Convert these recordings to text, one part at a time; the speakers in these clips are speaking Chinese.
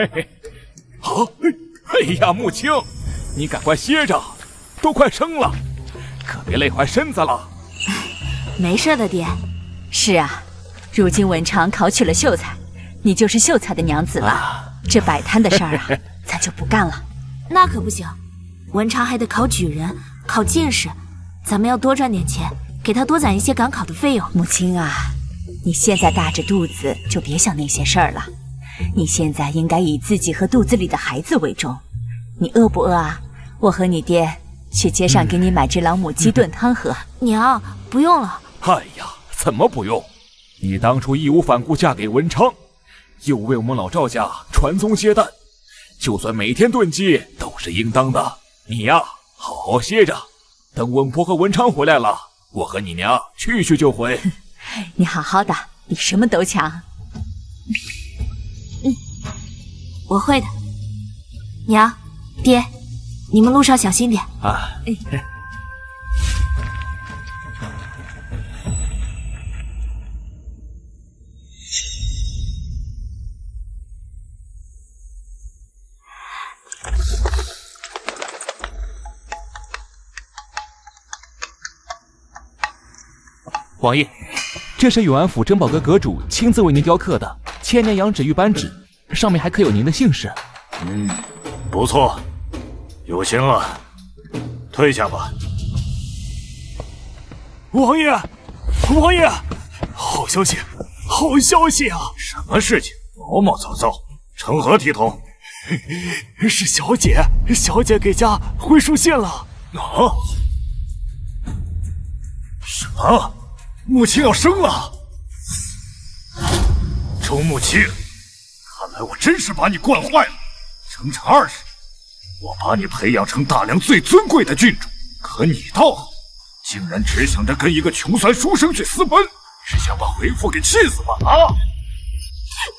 嘿嘿，好，哎呀，穆青，你赶快歇着，都快生了，可别累坏身子了。没事的，爹。是啊，如今文昌考取了秀才，你就是秀才的娘子了。这摆摊的事儿啊，咱就不干了。那可不行，文昌还得考举人，考进士，咱们要多赚点钱，给他多攒一些赶考的费用。母亲啊，你现在大着肚子，就别想那些事儿了。你现在应该以自己和肚子里的孩子为重。你饿不饿啊？我和你爹去街上给你买只老母鸡炖汤喝。娘，不用了。哎呀，怎么不用？你当初义无反顾嫁给文昌，又为我们老赵家传宗接代，就算每天炖鸡都是应当的。你呀，好好歇着，等文婆和文昌回来了，我和你娘去就回。你好好的，比什么都强。我会的。娘，爹，你们路上小心点啊。王爷，这是永安府珍宝阁阁主亲自为您雕刻的千年羊脂玉扳指，上面还刻有您的姓氏。不错，有心了，退下吧。王爷，王爷，好消息，好消息啊！什么事情？毛毛躁躁，成何体统？是小姐给家回书信了。啊？什么？穆青要生了？周穆青，看来我真是把你惯坏了。整整20年，我把你培养成大梁最尊贵的郡主，可你倒好，竟然只想着跟一个穷酸书生去私奔，是想把为父给气死吗？啊！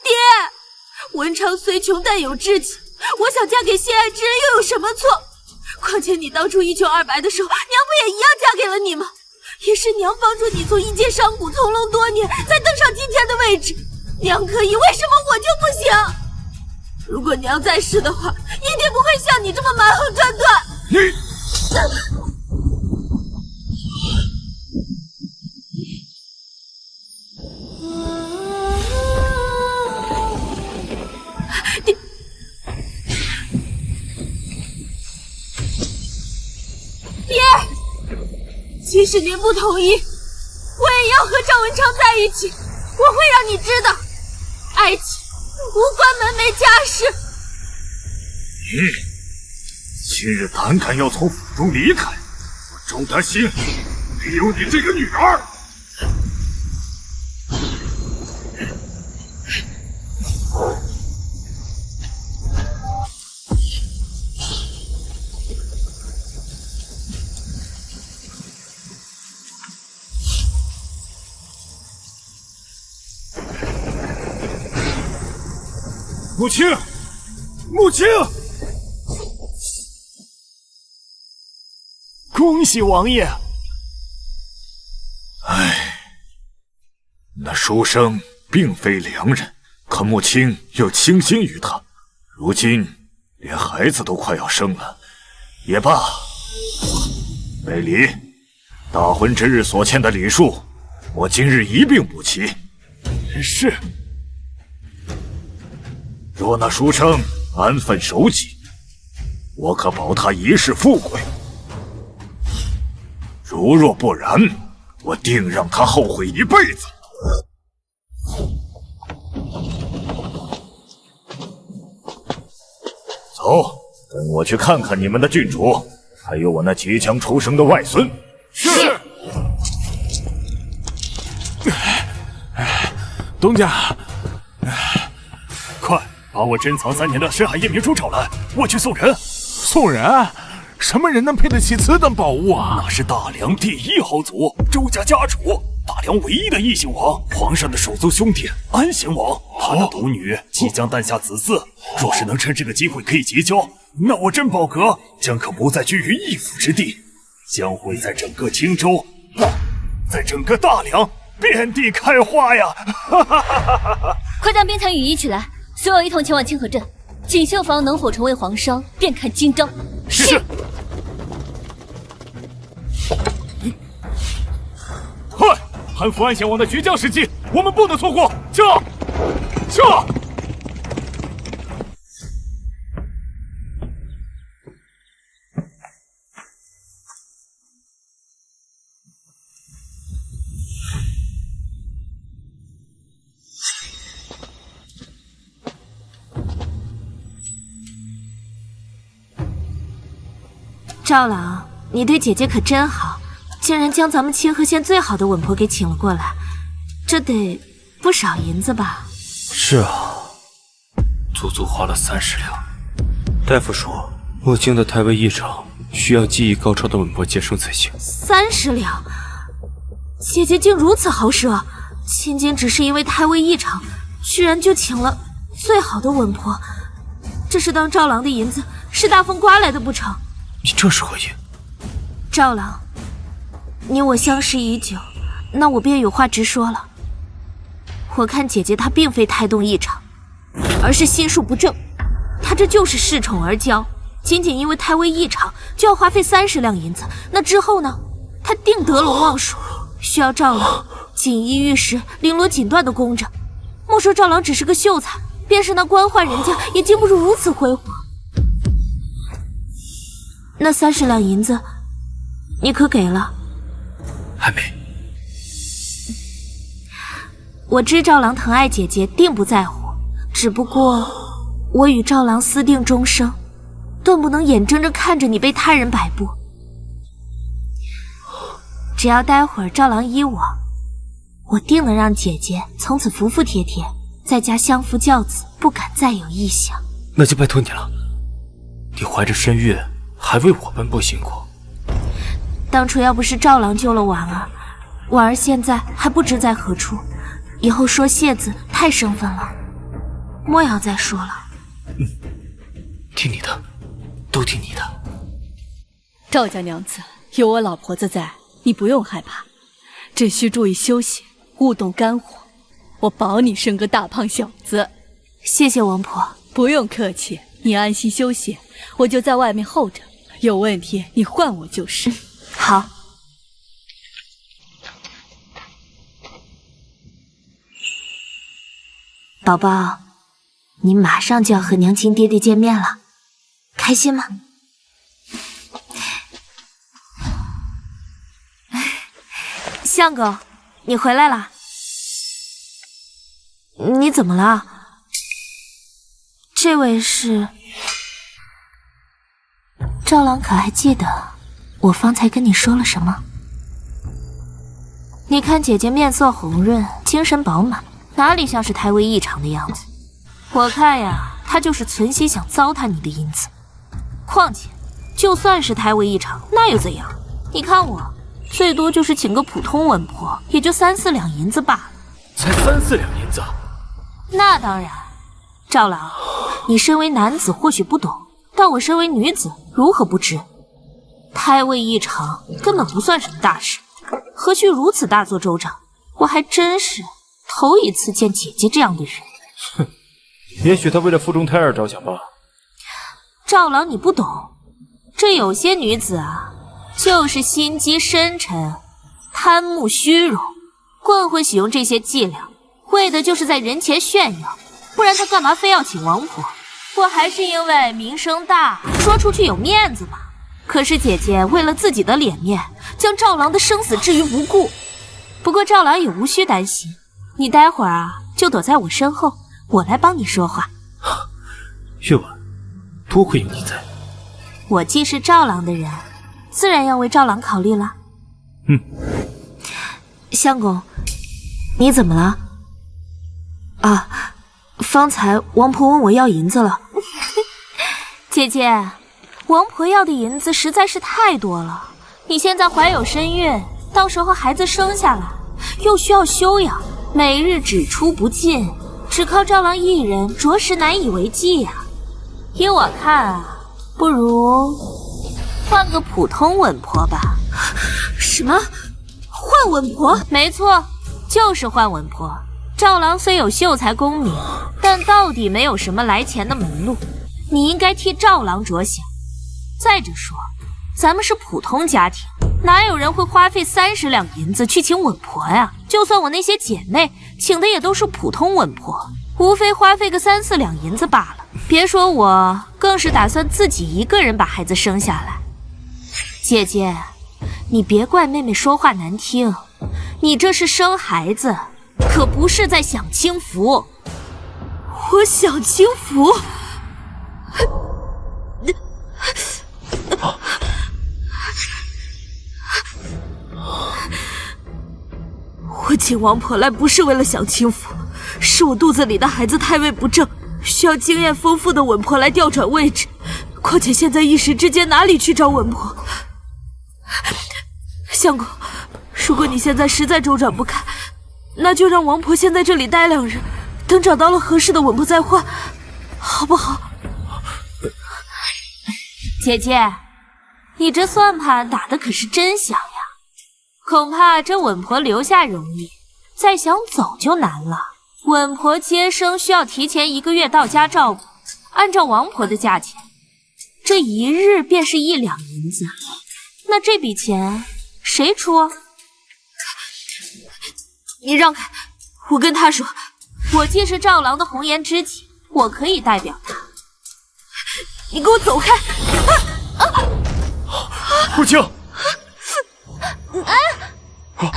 爹，文昌虽穷但有志气，我想嫁给心爱之人又有什么错？况且你当初一穷二白的时候，娘不也一样嫁给了你吗？也是娘帮助你从一介商贾从龙多年，才登上今天的位置。娘可以，为什么我就不行？如果娘在世的话，一定不会像你这么蛮横断断。你，爹，即使您不同意，我也要和赵文昌在一起。我会让你知道，爱情无关门楣家世。你今日胆敢要从府中离开，我周德兴没有你这个女儿。穆青，穆青！恭喜王爷！唉，那书生并非良人，可穆青又倾心于他，如今连孩子都快要生了。也罢，备礼，大婚之日所欠的礼数，我今日一并补齐。是。若那书生安分守己，我可保他一世富贵；如若不然，我定让他后悔一辈子。走，跟我去看看你们的郡主，还有我那即将出生的外孙。是。东家，快！把我珍藏3年的深海夜明珠找来，我去送人。送人？什么人能配得起此等宝物啊？那是大梁第1豪族，周家家主，大梁唯一的异姓王，皇上的手足兄弟安贤王，他的独女即将诞下子嗣。若是能趁这个机会可以结交，那我珍宝阁将可不再居于一府之地，将会在整个青州，不，在整个大梁遍地开花呀！快将冰蚕羽衣取来，随我一同前往清河镇。锦绣坊能否成为皇商，便看今朝。是。快，韩服安贤王的绝佳时机，我们不能错过！驾！驾！赵郎，你对姐姐可真好，竟然将咱们清河县最好的稳婆给请了过来，这得不少银子吧？是啊，足足花了30两。大夫说，莫清的胎位异常，需要技艺高超的稳婆接生才行。30两，姐姐竟如此豪奢，千金只是因为胎位异常，居然就请了最好的稳婆，这是当赵郎的银子是大风刮来的不成？你这是何意？赵郎，你我相识已久，那我便有话直说了。我看姐姐她并非胎动异常，而是心术不正。她这就是恃宠而骄，仅仅因为胎位异常就要花费30两银子。那之后呢？她定得陇望蜀，需要赵郎锦衣玉食、绫罗锦缎的供着。莫说赵郎只是个秀才，便是那官宦人家也经不住如此挥霍。那30两银子，你可给了？还没。我知赵郎疼爱姐姐，定不在乎。只不过，我与赵郎私定终生，断不能眼睁睁看着你被他人摆布。只要待会儿赵郎依我定能让姐姐从此服服帖帖，在家相夫教子，不敢再有异想。那就拜托你了。你怀着身孕，还为我奔波辛苦。当初要不是赵郎救了婉儿，婉儿现在还不知在何处。以后说谢字太生分了，莫要再说了。听你的，都听你的。赵家娘子，有我老婆子在，你不用害怕，只需注意休息，勿动肝火。我保你生个大胖小子。谢谢王婆。不用客气，你安心休息，我就在外面候着。有问题你唤我就是。好。宝宝，你马上就要和娘亲爹爹见面了，开心吗？相公，你回来了。你怎么了？这位是赵郎，可还记得我方才跟你说了什么？你看姐姐面色红润，精神饱满，哪里像是胎位异常的样子？我看呀，她就是存心想糟蹋你的银子。况且，就算是胎位异常，那又怎样？你看我，最多就是请个普通稳婆，也就3、4两银子罢了。才3、4两银子？那当然。赵郎，你身为男子或许不懂，但我身为女子，如何不知？胎位异常根本不算什么大事，何须如此大做周章？我还真是头一次见姐姐这样的人。哼，也许她为了腹中胎儿着想吧。赵郎，你不懂，这有些女子啊，就是心机深沉，贪慕虚荣，更会使用这些伎俩，为的就是在人前炫耀。不然她干嘛非要请王婆？我还是因为名声大，说出去有面子嘛。可是姐姐为了自己的脸面，将赵郎的生死置于无故。不过赵郎也无需担心，你待会儿啊就躲在我身后，我来帮你说话。月婉，多亏有你在。我既是赵郎的人，自然要为赵郎考虑了。相公，你怎么了？啊，方才王婆问我要银子了。姐姐，王婆要的银子实在是太多了。你现在怀有身孕，到时候孩子生下来又需要休养，每日只出不进，只靠赵郎一人，着实难以为继呀。依我看啊，不如换个普通稳婆吧。什么？换稳婆？没错，就是换稳婆。赵郎虽有秀才功名，但到底没有什么来钱的门路，你应该替赵郎着想。再者说，咱们是普通家庭，哪有人会花费30两银子去请稳婆呀？就算我那些姐妹请的也都是普通稳婆，无非花费个3、4两银子罢了。别说我，更是打算自己一个人把孩子生下来。姐姐，你别怪妹妹说话难听，你这是生孩子，可不是在享清福。我享清福？我请王婆来不是为了享清福，是我肚子里的孩子胎位不正，需要经验丰富的稳婆来调转位置。况且现在一时之间哪里去找稳婆？相公，如果你现在实在周转不开，那就让王婆先在这里待2日，等找到了合适的稳婆再换，好不好？姐姐，你这算盘打的可是真响呀！恐怕这稳婆留下容易，再想走就难了。稳婆接生需要提前1个月到家照顾，按照王婆的价钱，这1日便是1两银子。那这笔钱谁出啊？你让开，我跟他说，我既是赵郎的红颜知己，我可以代表他。你给我走开！顾青，哎呀！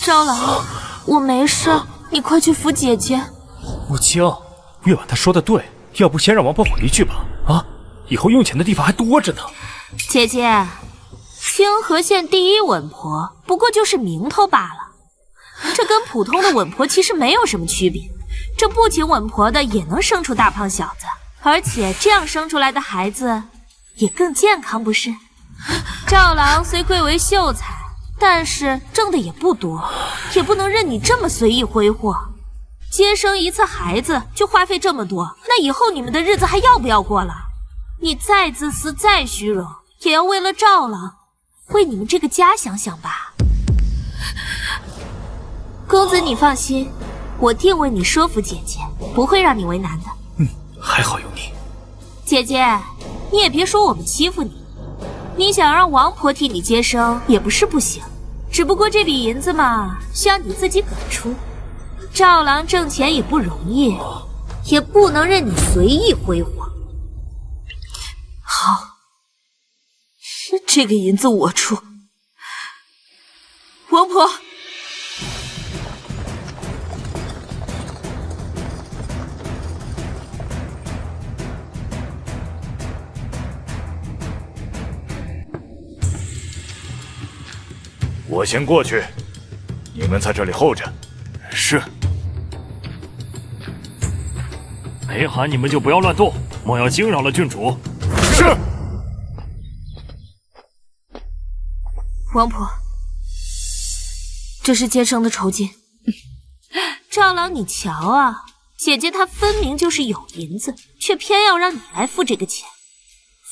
赵郎，我没事，你快去扶姐姐。顾青，月婉她说的对，要不先让王婆回去吧？啊，以后用钱的地方还多着呢。姐姐，清河县第1稳婆不过就是名头罢了，这跟普通的稳婆其实没有什么区别。这不请稳婆的也能生出大胖小子，而且这样生出来的孩子也更健康，不是？赵郎虽贵为秀才，但是挣的也不多，也不能任你这么随意挥霍。接生1次孩子就花费这么多，那以后你们的日子还要不要过了？你再自私再虚荣，也要为了赵郎，为你们这个家想想吧。公子你放心，我定为你说服姐姐，不会让你为难的。还好有你。姐姐，你也别说我们欺负你，你想让王婆替你接生也不是不行，只不过这笔银子嘛，需要你自己给出。赵郎挣钱也不容易，也不能任你随意挥霍。好，这个银子我出。王婆，我先过去，你们在这里候着。是。没喊你们就不要乱动，莫要惊扰了郡主。是。王婆，这是接生的酬金。赵郎，你瞧啊，姐姐她分明就是有银子，却偏要让你来付这个钱。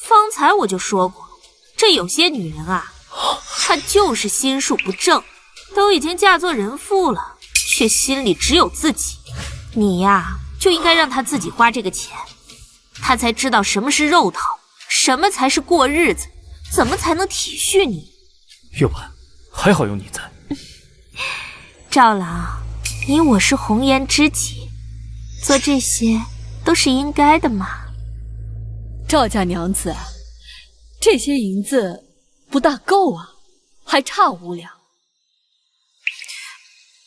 方才我就说过，这有些女人啊，她就是心术不正，都已经嫁作人妇了，却心里只有自己。你呀，就应该让她自己花这个钱，她才知道什么是肉疼，什么才是过日子，怎么才能体恤你。月婉，还好有你在。赵郎，你我是红颜知己，做这些都是应该的嘛。赵家娘子，这些银子不大够啊，还差5两。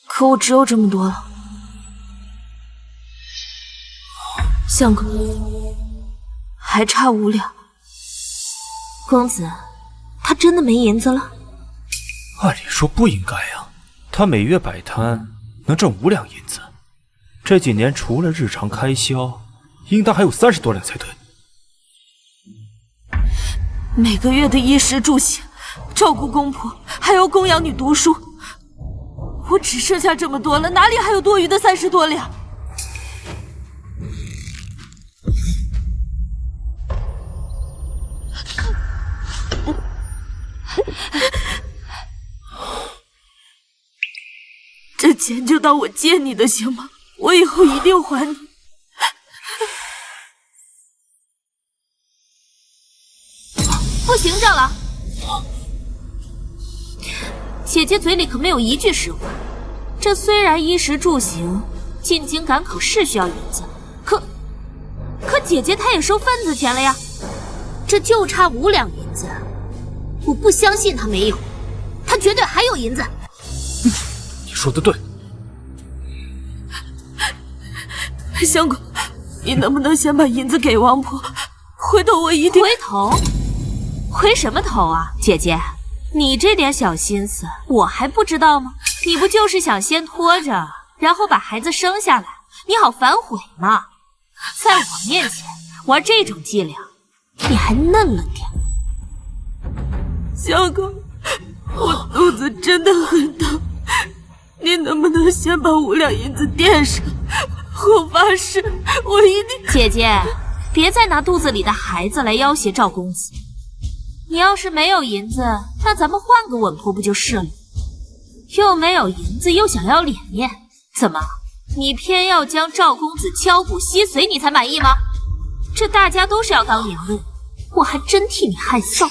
可我只有这么多了。相公，还差5两。公子，他真的没银子了？按理说不应该啊，他每月摆摊能挣5两银子，这几年除了日常开销，应当还有30多两才对。每个月的衣食住行，照顾公婆，还要供养你读书，我只剩下这么多了，哪里还有多余的30多两？这钱就当我借你的行吗？我以后一定还你。不行，赵郎，姐姐嘴里可没有一句实话。这虽然衣食住行、进京赶考是需要银子，可姐姐她也收份子钱了呀，这就差5两银子。我不相信她没有，她绝对还有银子。你说的对。相公，你能不能先把银子给王婆？回头我一定……回什么头啊，姐姐？你这点小心思我还不知道吗？你不就是想先拖着，然后把孩子生下来，你好反悔吗？在我面前玩这种伎俩，你还嫩了点。相公，我肚子真的很疼，你能不能先把5两银子垫上？我发誓，我一定……姐姐，别再拿肚子里的孩子来要挟赵公子。你要是没有银子，那咱们换个稳婆不就是了？又没有银子，又想要脸面，怎么？你偏要将赵公子敲骨吸髓，你才满意吗？这大家都是要当娘的，我还真替你害臊。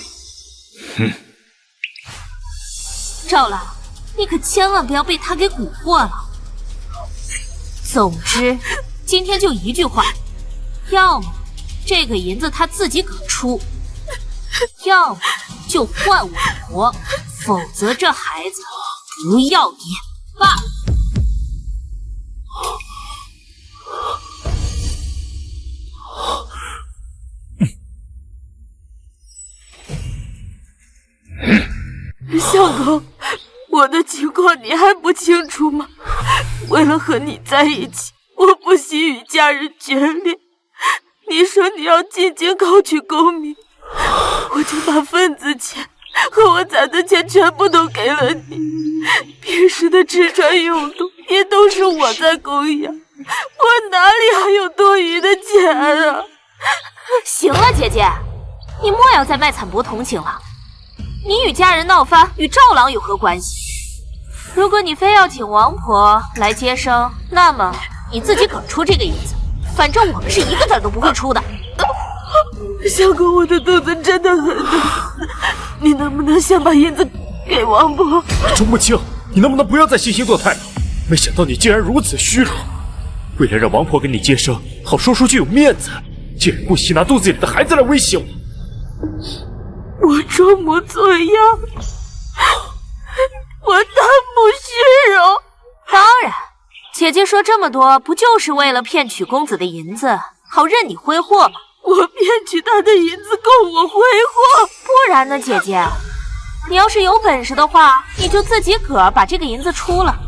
赵郎，你可千万不要被他给蛊惑了。总之，今天就一句话，要么这个银子他自己可出，要么就换我婆，否则这孩子不要也罢。相公，我的情况你还不清楚吗？为了和你在一起，我不惜与家人决裂。你说你要进京考取功名，我就把份子钱和我攒的钱全部都给了你。平时的吃穿用度也都是我在供养，我哪里还有多余的钱啊？行了，姐姐，你莫要再卖惨薄同情了。你与家人闹翻，与赵郎有何关系？如果你非要请王婆来接生，那么你自己可出这个银子，反正我们是一个子都不会出的。相公，我的肚子真的很疼，你能不能先把银子给王婆？周慕清，你能不能不要再惺惺作态了？没想到你竟然如此虚荣，为了让王婆给你接生，好说出去有面子，竟然不惜拿肚子里的孩子来威胁我。我装模作样，我谈不虚荣。当然，姐姐说这么多，不就是为了骗取公子的银子，好任你挥霍吗？我骗取他的银子够我挥霍，不然呢，姐姐，你要是有本事的话，你就自己个儿把这个银子出了。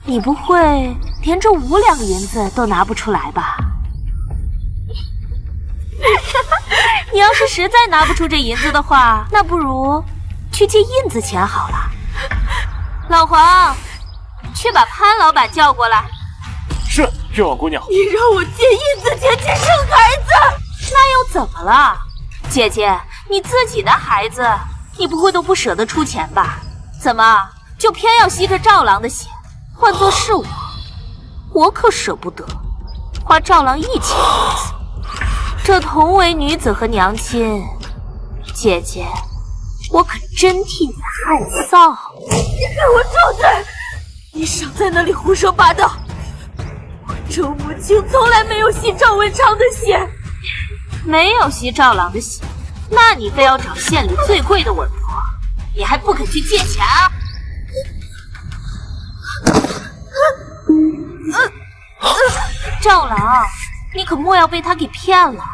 你不会连这5两银子都拿不出来吧？你要是实在拿不出这银子的话，那不如去借印子钱好了。老黄，去把潘老板叫过来。是，月婉姑娘。你让我借印子钱去生孩子，那又怎么了？姐姐，你自己的孩子，你不会都不舍得出钱吧？怎么就偏要吸着赵郎的血？换作是我可舍不得花赵郎1钱银子。这同为女子和娘亲，姐姐，我可真替你害臊！你给我住嘴！你少在那里胡说八道！我周慕清从来没有吸赵文昌的血，没有吸赵郎的血，那你非要找县里最贵的稳婆，你还不肯去借钱啊？赵郎，你可莫要被他给骗了。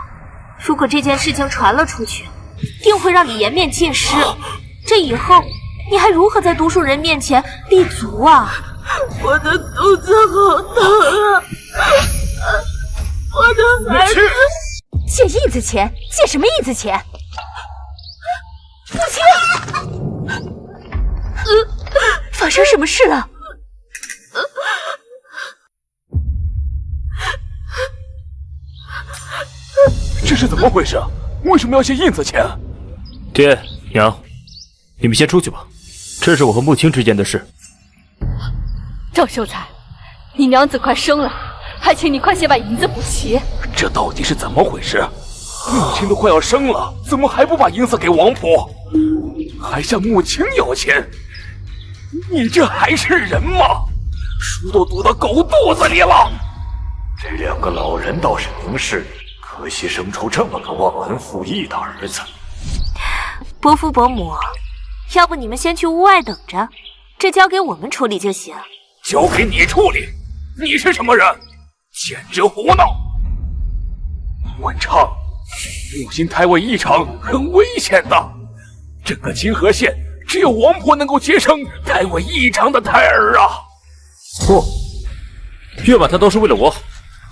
如果这件事情传了出去，定会让你颜面尽失。这以后你还如何在读书人面前立足啊？我的肚子好疼啊！我的孩子……借印子钱？借什么印子钱？母亲，发生什么事了？这是怎么回事？为什么要借印子钱？爹娘，你们先出去吧。这是我和穆青之间的事。赵秀才，你娘子快生了，还请你快些把银子补齐。这到底是怎么回事？穆青都快要生了，怎么还不把银子给王婆？还向穆青要钱？你这还是人吗？书都读到狗肚子里了。这两个老人倒是明事理，可惜生出这么个忘恩负义的儿子。伯父伯母，要不你们先去屋外等着，这交给我们处理就行。交给你处理？你是什么人？简直胡闹！文昌，母亲胎位异常，很危险的。整个金河县只有王婆能够接生胎位异常的胎儿啊！不，月婉她都是为了我好。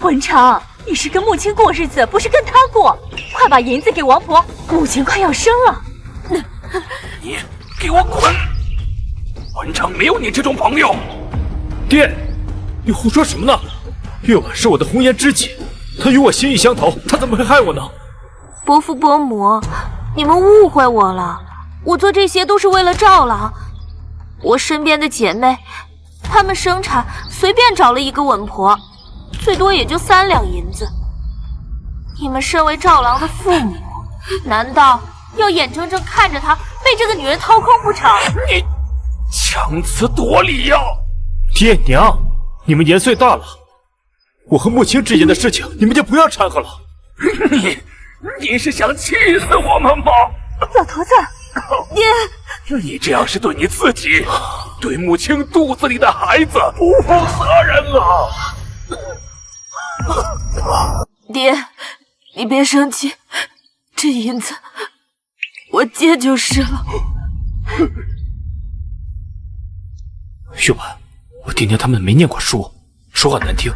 文成，你是跟穆青过日子，不是跟他过。快把银子给王婆，母亲快要生了。你给我滚！文昌没有你这种朋友。爹，你胡说什么呢？月婉是我的红颜知己，她与我心意相投，她怎么会害我呢？伯父伯母，你们误会我了，我做这些都是为了赵郎。我身边的姐妹，她们生产随便找了一个稳婆，最多也就3两银子。你们身为赵郎的父母，难道要眼睁睁看着他被这个女人掏空不成？你强词夺理呀！爹娘，你们年岁大了，我和穆青之间的事情，你们就不要掺和了。你是想气死我们吗？老头子，你这样是对你自己，对穆青肚子里的孩子不负责任啊！爹，你别生气，这银子我借就是了。月婉，我爹娘他们没念过书，说话难听，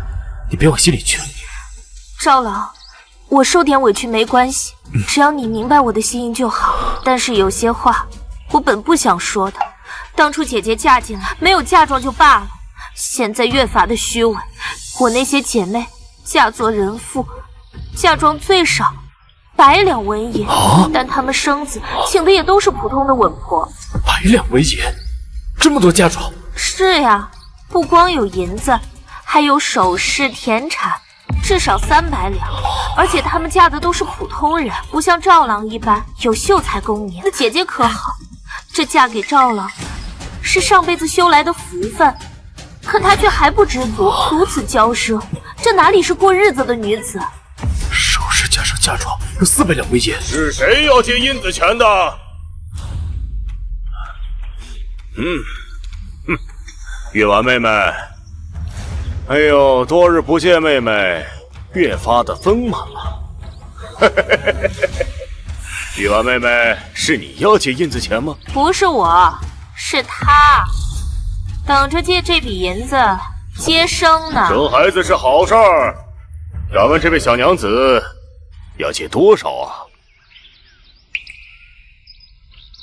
你别往心里去。赵郎，我受点委屈没关系，只要你明白我的心意就好。但是有些话我本不想说的。当初姐姐嫁进来没有嫁妆就罢了，现在越发的虚伪。我那些姐妹嫁作人妇，嫁妆最少100两纹银，但她们生子请的也都是普通的稳婆。100两纹银，这么多嫁妆？是呀，不光有银子，还有首饰、田产，至少300两。而且他们嫁的都是普通人，不像赵郎一般有秀才功名。那姐姐可好，这嫁给赵郎是上辈子修来的福分，可她却还不知足，如此骄奢，这哪里是过日子的女子？首饰加上嫁妆有400两纹银。是谁要借银子钱的？月婉妹妹，哎呦，多日不见，妹妹越发的丰满了。月婉妹妹，是你要借银子钱吗？不是我，是他，等着借这笔银子接生呢。生孩子是好事儿，敢问这位小娘子要借多少啊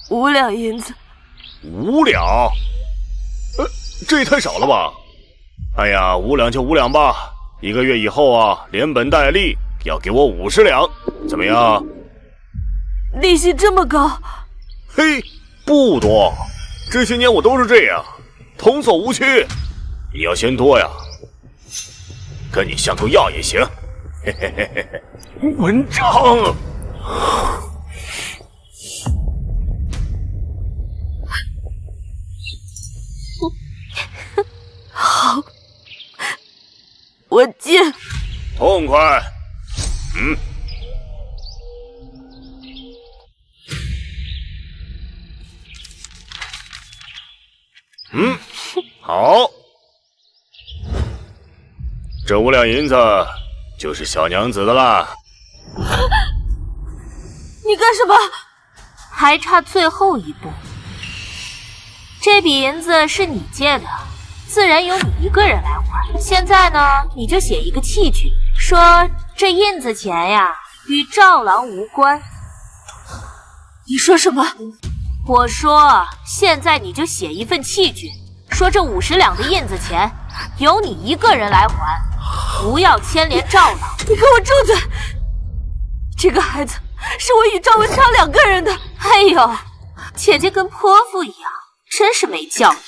？5两银子。5两？这也太少了吧！哎呀，5两就5两吧。1个月以后啊，连本带利要给我50两，怎么样？利息这么高？嘿，不多，这些年我都是这样，童叟无欺。你要嫌多呀，跟你相公要也行。嘿嘿嘿嘿嘿。文章。好，我借。痛快。好。这5两银子就是小娘子的啦。你干什么？还差最后一步。这笔银子是你借的，自然由你一个人来还。现在呢，你就写一个契据，说这银子钱呀与赵郎无关。你说什么？我说现在你就写一份契据，说这50两的银子钱由你一个人来还，不要牵连赵郎。你给我住嘴！这个孩子是我与赵文昌2个人的。哎呦，姐姐跟泼妇一样，真是没教养！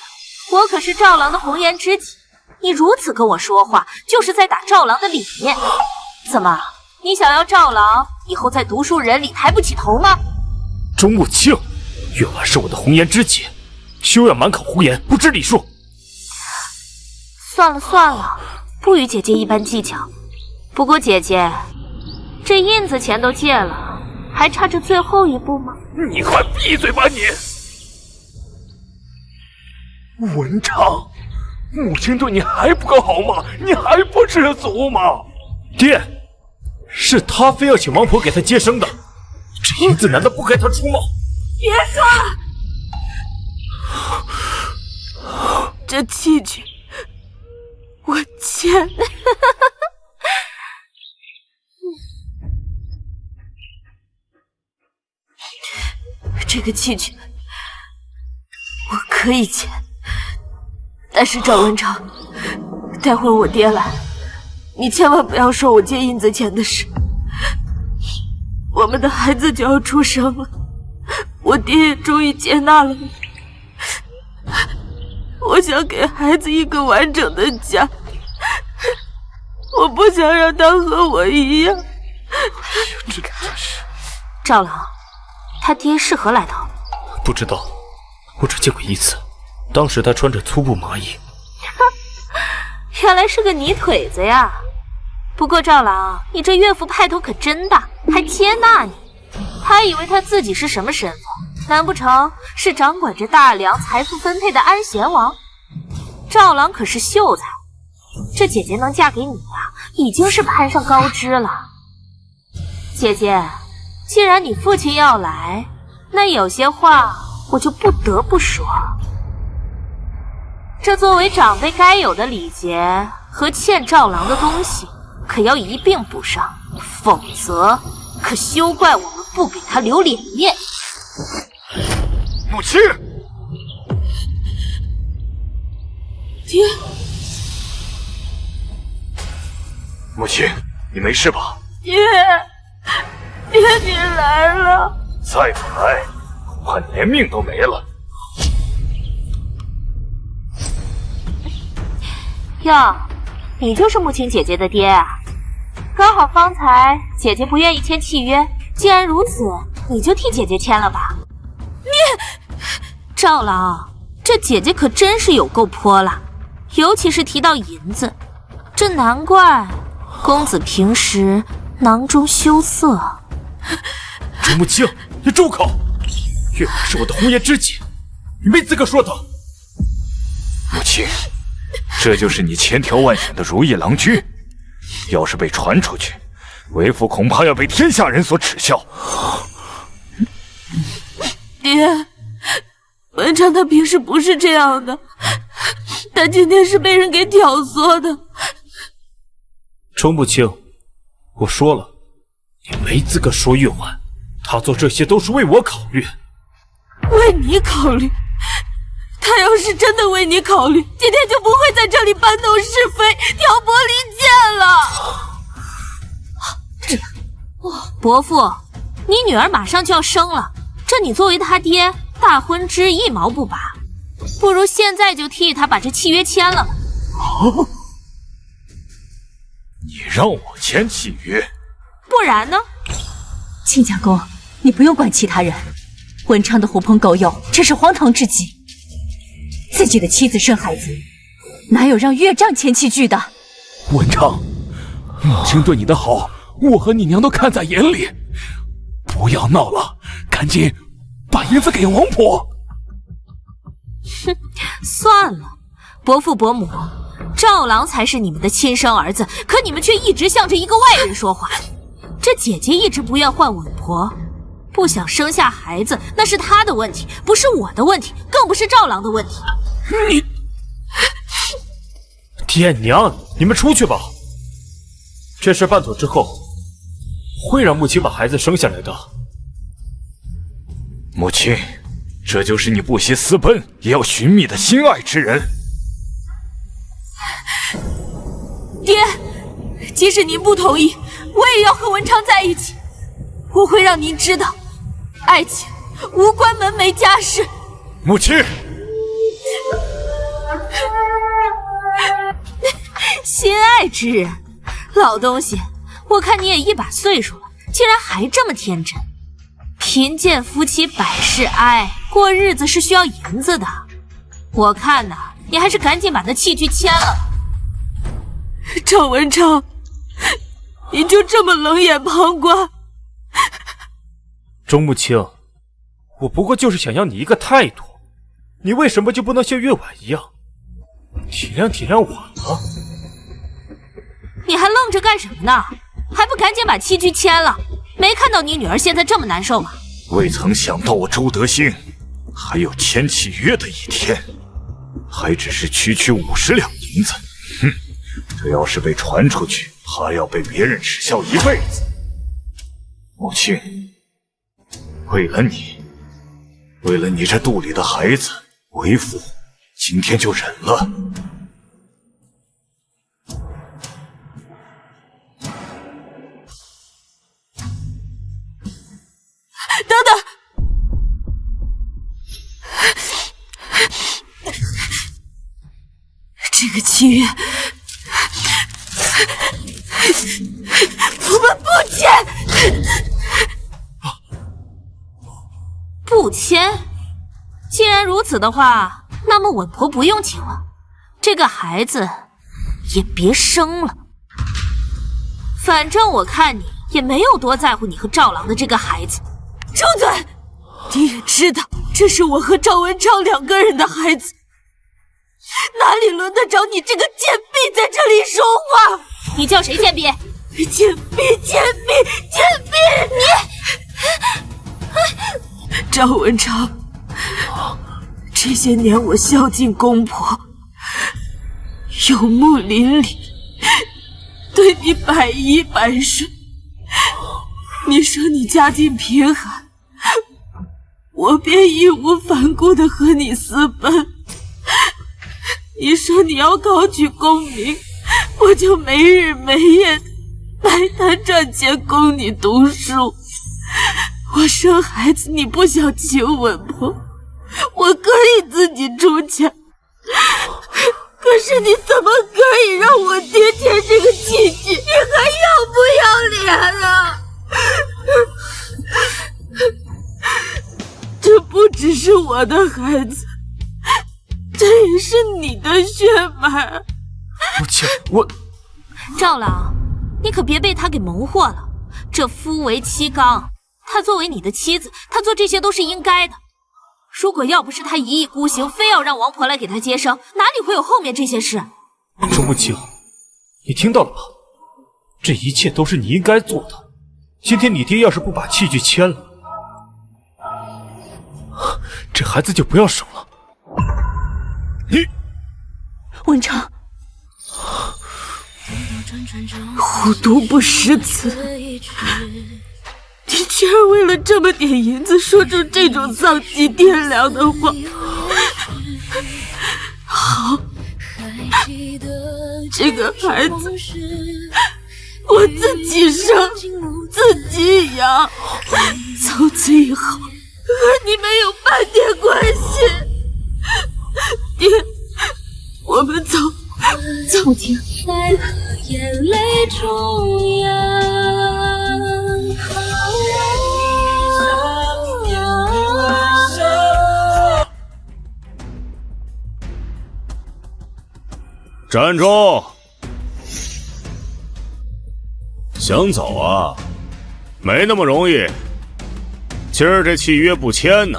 我可是赵郎的红颜知己，你如此跟我说话，就是在打赵郎的脸面。怎么，你想要赵郎以后在读书人里抬不起头吗？周慕清，月婉是我的红颜知己，休要满口胡言，不知礼数。算了算了，不与姐姐一般计较。不过姐姐，这印子钱都借了，还差这最后一步吗？你快闭嘴吧你！文昌，母亲对你还不够好吗？你还不知足吗？爹，是他非要请王婆给他接生的，这银子难道不该他出吗？别说，这契据我欠。这个契据我可以签，但是赵文昌，待会儿我爹来，你千万不要说我借印子钱的事。我们的孩子就要出生了，我爹也终于接纳了你。我想给孩子一个完整的家，我不想让他和我一样。这真是……赵郎，他爹是何来头？不知道，我只见过一次，当时他穿着粗布麻衣。原来是个泥腿子呀！不过赵郎，你这岳父派头可真大，还接纳你。他以为他自己是什么身份？难不成是掌管着大梁财富分配的安贤王？赵郎可是秀才，这姐姐能嫁给你呀，已经是攀上高枝了。姐姐，既然你父亲要来，那有些话我就不得不说。这作为长辈该有的礼节和欠赵郎的东西，可要一并补上，否则可休怪我们不给他留脸面。母亲，爹，母亲，你没事吧？爹，你来了！再不来，恐怕你连命都没了。哟，你就是慕清姐姐的爹啊？刚好方才姐姐不愿意签契约，既然如此，你就替姐姐签了吧。赵郎，这姐姐可真是有够泼辣，尤其是提到银子，这难怪公子平时囊中羞涩。周慕清，你住口！月婉是我的红颜知己，你没资格说她。母亲，这就是你千挑万选的如意郎君，要是被传出去，为父恐怕要被天下人所耻笑。爹，文昌他平时不是这样的，他今天是被人给挑唆的。周慕清，我说了，你没资格说月婉，她做这些都是为我考虑。为你考虑？他要是真的为你考虑，今天就不会在这里搬弄是非、挑拨离间了。这样，伯父，你女儿马上就要生了，这你作为他爹，大婚之一毛不拔，不如现在就替他把这契约签了吧。你让我签契约？不然呢？亲家公，你不用管其他人，文昌的狐朋狗友这是荒唐至极。自己的妻子生孩子，哪有让岳丈签契据的？文昌，母亲对你的好，我和你娘都看在眼里。不要闹了，赶紧把银子给王婆。哼，算了，伯父伯母，赵郎才是你们的亲生儿子，可你们却一直向着一个外人说话。这姐姐一直不愿换稳婆，不想生下孩子，那是她的问题，不是我的问题，更不是赵郎的问题。你，爹娘，你们出去吧。这事办妥之后，会让慕清把孩子生下来的。母亲，这就是你不惜私奔也要寻觅的心爱之人。爹，即使您不同意，我也要和文昌在一起。我会让您知道，爱情无关门楣家世。母亲，心爱之人，老东西，我看你也一把岁数了，竟然还这么天真。贫贱夫妻百事哀，过日子是需要银子的。我看呐，你还是赶紧把那契据签了。赵文超，你就这么冷眼旁观？钟木青，我不过就是想要你一个态度，你为什么就不能像月婉一样体谅体谅我呢？你还愣着干什么呢？还不赶紧把契据签了？没看到你女儿现在这么难受吗？未曾想到我周德兴还有签契约的一天，还只是区50两银子。哼，这要是被传出去，怕要被别人耻笑一辈子。母亲，为了你这肚里的孩子，为父今天就忍了。等等，这个契约，我们不签。不签？既然如此的话，那么稳婆不用请了，这个孩子也别生了。反正我看你也没有多在乎你和赵郎的这个孩子。住嘴！你也知道这是我和赵文超2个人的孩子，哪里轮得着你这个贱婢在这里说话？你叫谁贱婢？贱婢！你！赵文超，这些年我孝敬公婆，有木邻里，对你百依百顺。你说你家境贫寒，我便义无反顾地和你私奔。你说你要考取功名，我就没日没夜摆摊赚钱供你读书。我生孩子你不想请稳婆，我可以自己出钱，可是你怎么可以让我爹签这个契据？你还要不要脸啊？这不只是我的孩子，这也是你的血脉。母亲，我……赵郎，你可别被他给蒙惑了。这夫为妻纲，他作为你的妻子，他做这些都是应该的。如果要不是他一意孤行，非要让王婆来给他接生，哪里会有后面这些事？钟木青，你听到了吧？这一切都是你应该做的。今天你爹要是不把契据签了，这孩子就不要生了。你，文超，虎毒不食子，你居然为了这么点银子说出这种丧尽天良的话。好，这个孩子我自己生，自己养，从此以后和你没有半点关系。爹，我们走，母亲。眼泪中央。站住！想走啊？没那么容易。今儿这契约不签呢，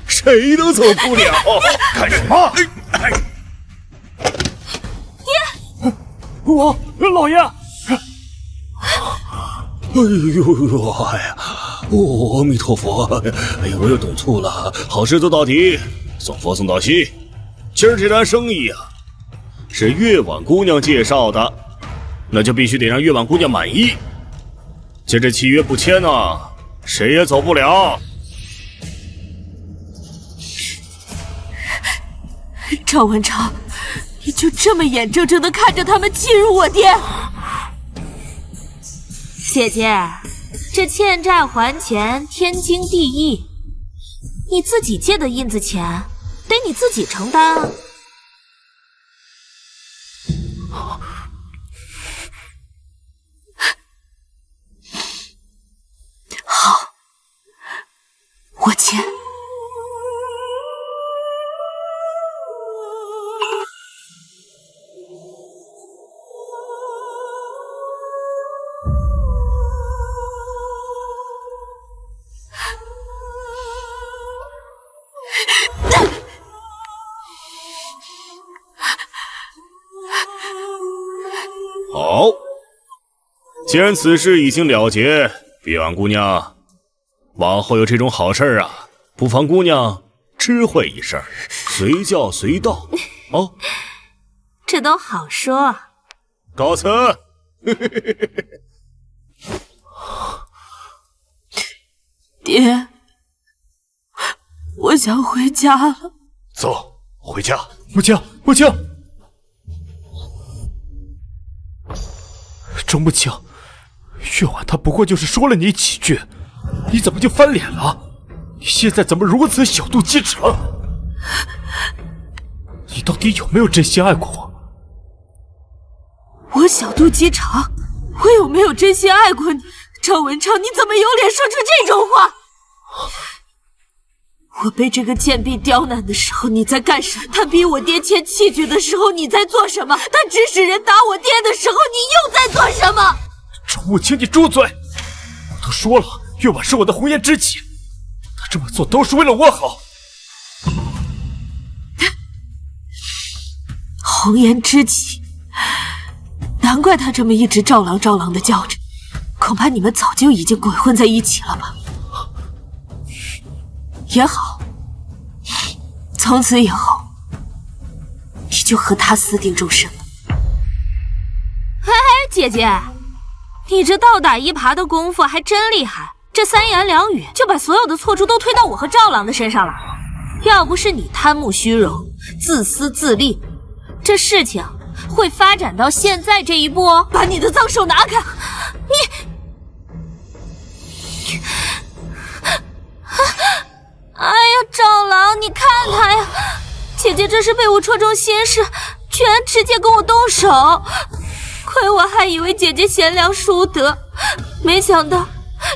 谁都走不了。干什么？爹！我老爷！哎呦哎呀！阿弥陀佛！哎呀，我又懂错了。好事做到底，送佛送到西。今儿这单生意啊，是月婉姑娘介绍的，那就必须得让月婉姑娘满意。今儿这契约不签呢，谁也走不了。赵文超，你就这么眼睁睁地看着他们欺辱我爹？姐姐，这欠债还钱天经地义，你自己借的印子钱，得你自己承担啊。好，我签。好，既然此事已经了结，碧婉姑娘，往后有这种好事啊，不妨姑娘知会一声，随叫随到。哦，这都好说。告辞。爹，我想回家了。走，回家。母亲，母亲。周慕清，月婉她不过就是说了你几句，你怎么就翻脸了？你现在怎么如此小肚鸡肠？你到底有没有真心爱过我？我小肚鸡肠，我有没有真心爱过你？赵文畅，你怎么有脸说出这种话？我被这个贱婢刁难的时候你在干什么？他逼我爹签器具的时候你在做什么？他指使人打我爹的时候你又在做什么？周慕清，你住嘴！我都说了，月婉是我的红颜知己，他这么做都是为了我好。红颜知己，难怪他这么一直赵郎赵郎的叫着，恐怕你们早就已经鬼混在一起了吧？也好，从此以后你就和他私定终身了。嘿嘿，姐姐，你这倒打一耙的功夫还真厉害，这三言两语就把所有的错处都推到我和赵郎的身上了。要不是你贪慕虚荣、自私自利，这事情会发展到现在这一步哦。把你的脏手拿开！哎呀，赵郎，你看他呀，姐姐这是被我戳中心事，居然直接跟我动手，亏我还以为姐姐贤良淑德，没想到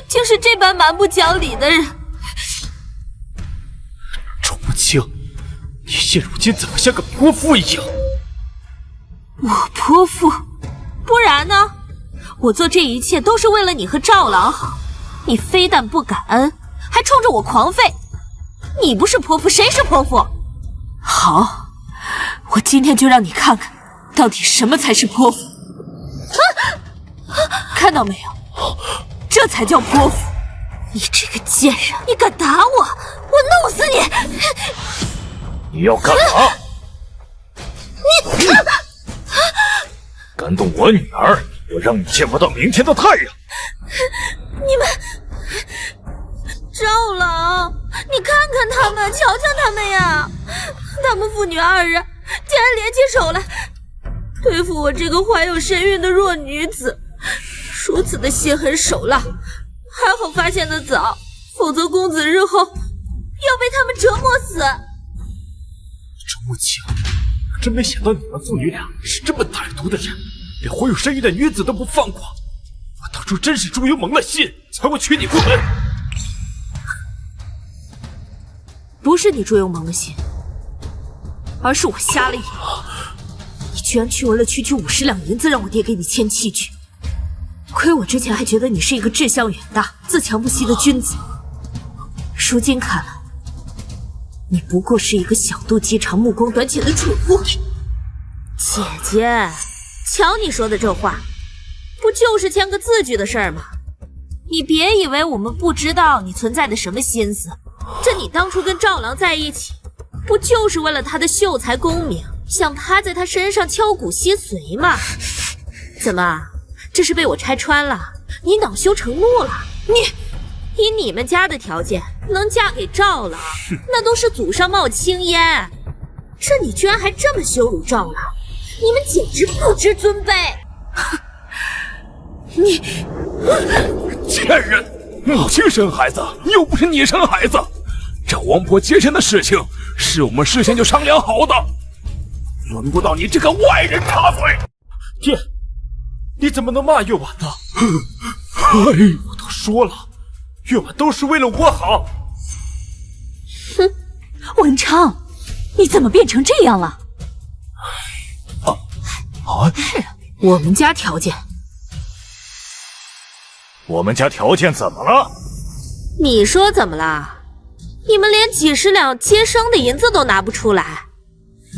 竟是这般蛮不讲理的人。周慕清，你现如今怎么像个泼妇一样？我泼妇？不然呢？我做这一切都是为了你和赵郎好，你非但不感恩，还冲着我狂吠。你不是泼妇，谁是泼妇？好，我今天就让你看看，到底什么才是泼妇。看到没有？这才叫泼妇！你这个贱人，你敢打我，我弄死你！你要干嘛？你敢动我女儿，我让你见不到明天的太阳！你们，赵郎，你看看他们，瞧瞧他们呀！他们父女二人竟然联起手来对付我这个怀有身孕的弱女子，如此的心狠手辣，还好发现的早，否则公子日后要被他们折磨死。周慕清，真没想到你们父女俩是这么歹毒的人，连怀有身孕的女子都不放过。我当初真是朱由蒙了心，才会娶你过门。不是你朱由蒙了心，而是我瞎了眼。你居然去为了区区50两银子让我爹给你签器具，亏我之前还觉得你是一个志向远大、自强不息的君子，如今看来，你不过是一个小肚鸡肠、目光短浅的蠢货。姐姐，瞧你说的这话，不就是签个字据的事儿吗？你别以为我们不知道你存在的什么心思。这你当初跟赵郎在一起，不就是为了他的秀才功名，想趴在他身上敲骨吸髓吗？怎么，这是被我拆穿了？你恼羞成怒了？以你们家的条件，能嫁给赵郎，那都是祖上冒青烟。这你居然还这么羞辱赵郎，你们简直不知尊卑！你贱人！母亲生孩子，又不是你生孩子。这王婆接生的事情，是我们事先就商量好的，轮不到你这个外人插嘴。爹，你怎么能骂月婉呢？我都说了，月婉都是为了我好。哼，文昌，你怎么变成这样了？是我们家条件。我们家条件怎么了？你说怎么了？你们连几十两接生的银子都拿不出来，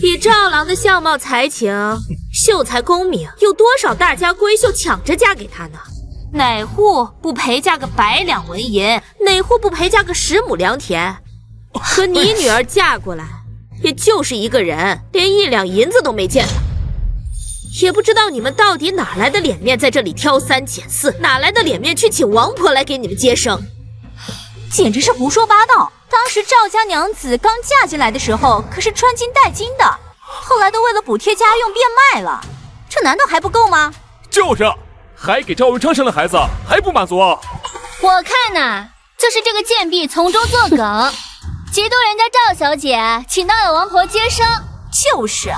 以赵郎的相貌才情、秀才功名，有多少大家闺秀抢着嫁给他呢？哪户不陪嫁个100两纹银？哪户不陪嫁个10亩良田？可你女儿嫁过来，也就是一个人，连1两银子都没见到。也不知道你们到底哪来的脸面在这里挑三拣四，哪来的脸面去请王婆来给你们接生？简直是胡说八道！当时赵家娘子刚嫁进来的时候，可是穿金戴金的，后来都为了补贴家用变卖了，这难道还不够吗？就是，还给赵文昌生了孩子，还不满足啊？我看呐，就是这个贱婢从中作梗，嫉妒人家赵小姐请到了王婆接生。就是，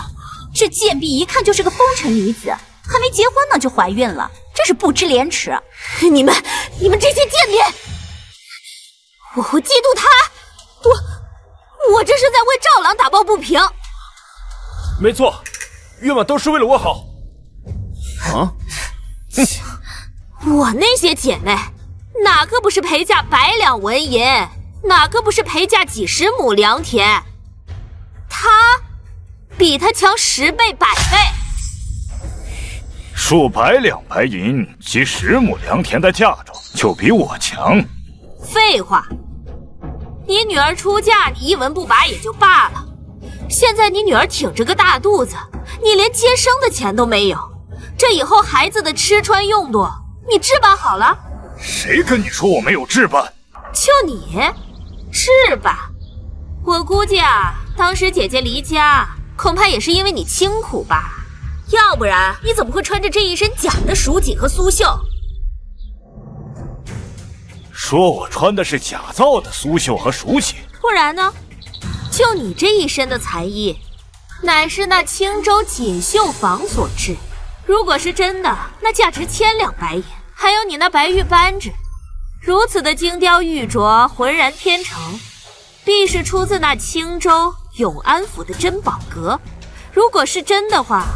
这贱婢一看就是个风尘女子，还没结婚呢就怀孕了，真是不知廉耻！你们这些贱婢！我会嫉妒他，我这是在为赵郎打抱不平。没错，月婉都是为了我好。啊？我那些姐妹，哪个不是陪嫁100两纹银？哪个不是陪嫁几十亩良田？她比她强10倍、100倍。数百两白银及10亩良田的嫁妆，就比我强？废话，你女儿出嫁你一文不拔也就罢了，现在你女儿挺着个大肚子，你连接生的钱都没有，这以后孩子的吃穿用度你置办好了？谁跟你说我没有置办？就你置办？我估计啊，当时姐姐离家恐怕也是因为你清苦吧，要不然你怎么会穿着这一身假的蜀锦和苏绣？说我穿的是假造的苏绣和蜀锦，不然呢？就你这一身的才艺，乃是那青州锦绣坊所制。如果是真的，那价值1000两白银。还有你那白玉扳指，如此的精雕玉琢，浑然天成，必是出自那青州永安府的珍宝阁。如果是真的话，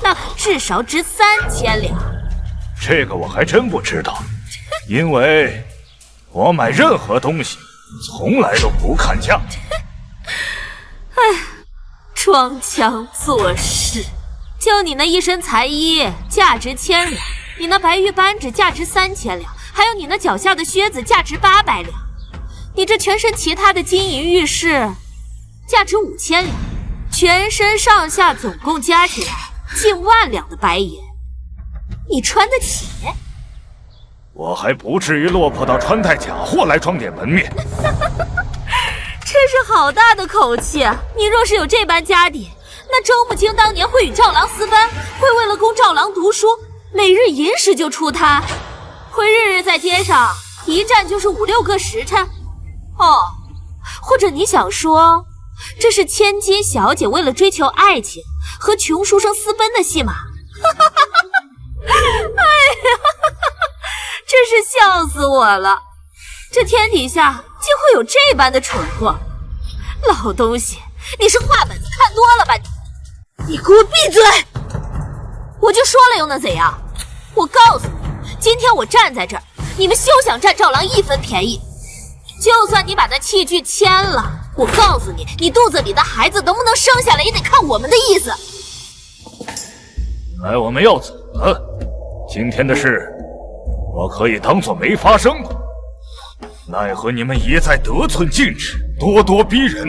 那可至少值3000两。这个我还真不知道，因为我买任何东西从来都不看价。哎，装腔作势。就你那一身才艺，价值1000两；你那白玉扳指价值3000两，还有你那脚下的靴子价值800两。你这全身其他的金银玉饰，价值5000两，全身上下总共加起来近10000两的白银，你穿得起？我还不至于落魄到穿戴假货来装点门面。这是好大的口气啊！你若是有这般家底，那周母亲当年会与赵郎私奔，会为了供赵郎读书，每日寅时就出摊，会日日在街上一站就是5、6个时辰。哦，或者你想说，这是千金小姐为了追求爱情和穷书生私奔的戏码？哎呀，真是笑死我了！这天底下竟会有这般的蠢货！老东西，你是画本子看多了吧你给我闭嘴！我就说了又能怎样？我告诉你，今天我站在这儿，你们休想占赵郎1分便宜。就算你把那器具签了，我告诉你，你肚子里的孩子能不能生下来，也得看我们的意思。来，我们要走了。今天的事，我可以当作没发生过。奈何你们一再得寸进尺，咄咄逼人，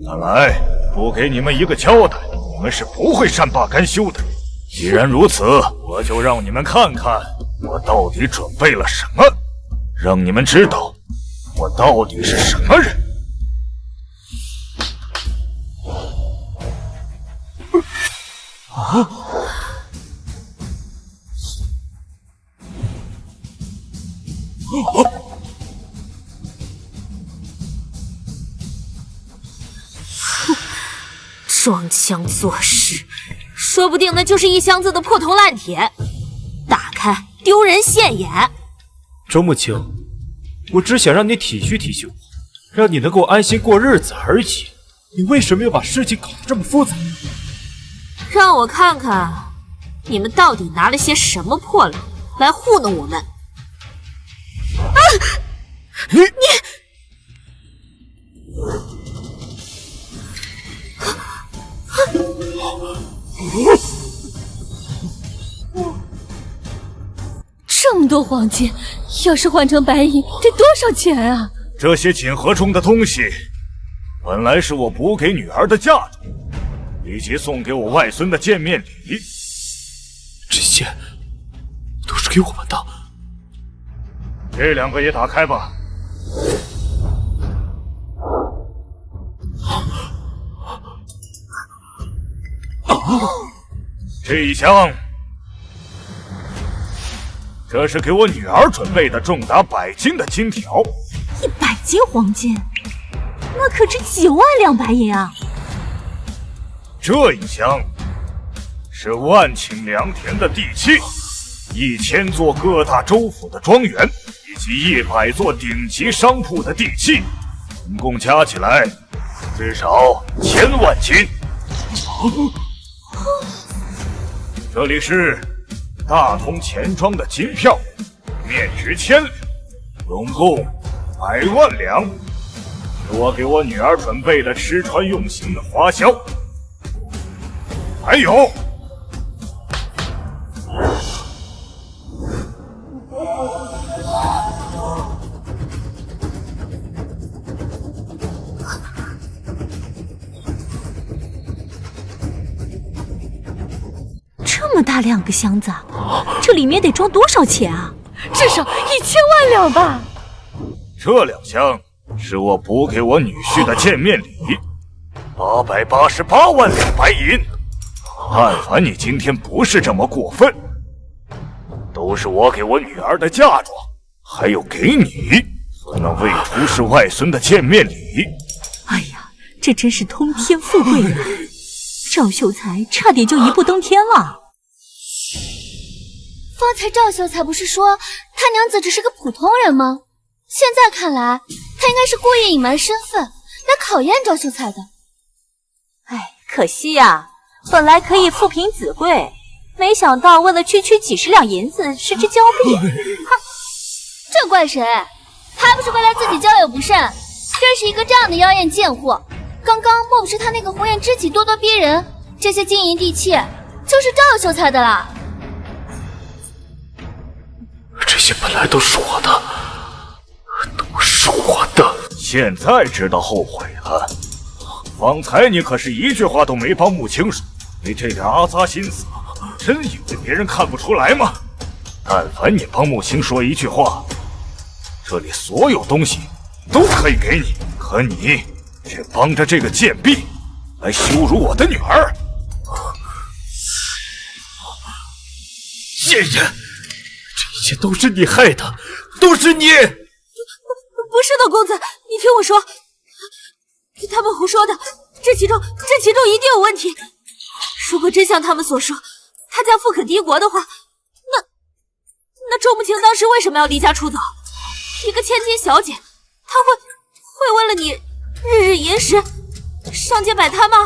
看来不给你们一个交代，你们是不会善罢甘休的。既然如此，我就让你们看看我到底准备了什么，让你们知道我到底是什么人。啊！装腔作势，说不定那就是一箱子的破铜烂铁，打开丢人现眼。周慕清，我只想让你体恤体恤我，让你能够安心过日子而已。你为什么要把事情搞得这么复杂？让我看看，你们到底拿了些什么破烂来糊弄我们？啊！你！这么多黄金，要是换成白银，得多少钱啊？这些锦盒中的东西，本来是我补给女儿的嫁妆，以及送给我外孙的见面礼。这些都是给我们的。这2个也打开吧。这一箱，这是给我女儿准备的重达100斤的金条。100斤黄金，那可值几万两白银啊！这一箱是万顷良田的地契，1000座各大州府的庄园，以及100座顶级商铺的地契，总共加起来至少1000万斤。这里是大通钱庄的金票，面值1000两，总共100万两，是我给我女儿准备的吃穿用行的花销。还有，这么大2个箱子，这里面得装多少钱啊？至少1000万两吧。这2箱是我补给我女婿的见面礼，888万两白银。但凡你今天不是这么过分，都是我给我女儿的嫁妆，还有给你那未出世外孙的见面礼。哎呀，这真是通天富贵啊！赵秀才差点就一步登天了。方才赵秀才不是说他娘子只是个普通人吗？现在看来，他应该是故意隐瞒身份，来考验赵秀才的。哎，可惜呀，本来可以富平子贵，没想到为了区区几10两银子失之交臂。哼，这怪谁？还不是怪他自己交友不慎，认识一个这样的妖艳贱货。刚刚莫不是他那个红颜知己咄咄逼人，这些金银地契就是赵秀才的啦。这些本来都是我的，都是我的。现在知道后悔了。方才你可是一句话都没帮穆青说，你这点阿杂心思，真以为别人看不出来吗？但凡你帮穆青说一句话，这里所有东西都可以给你，可你却帮着这个贱婢来羞辱我的女儿。贱人，这一切都是你害的，都是你！不是的，公子，你听我说，他们胡说的，这其中一定有问题。如果真像他们所说，他家富可敌国的话，那周慕青当时为什么要离家出走？一个千金小姐，她会为了你日日吟诗，上街摆摊吗？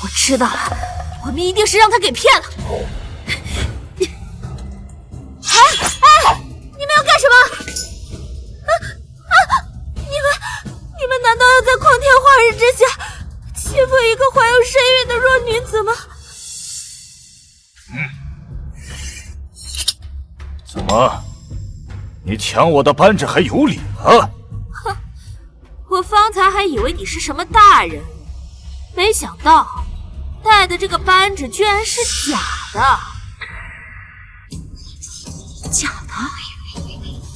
我知道了，我们一定是让他给骗了。你们要干什么？你们难道要在光天化日之下欺负一个怀有身孕的弱女子吗？怎么，你抢我的扳指还有理了？哼，我方才还以为你是什么大人，没想到带的这个扳指居然是假的。假的？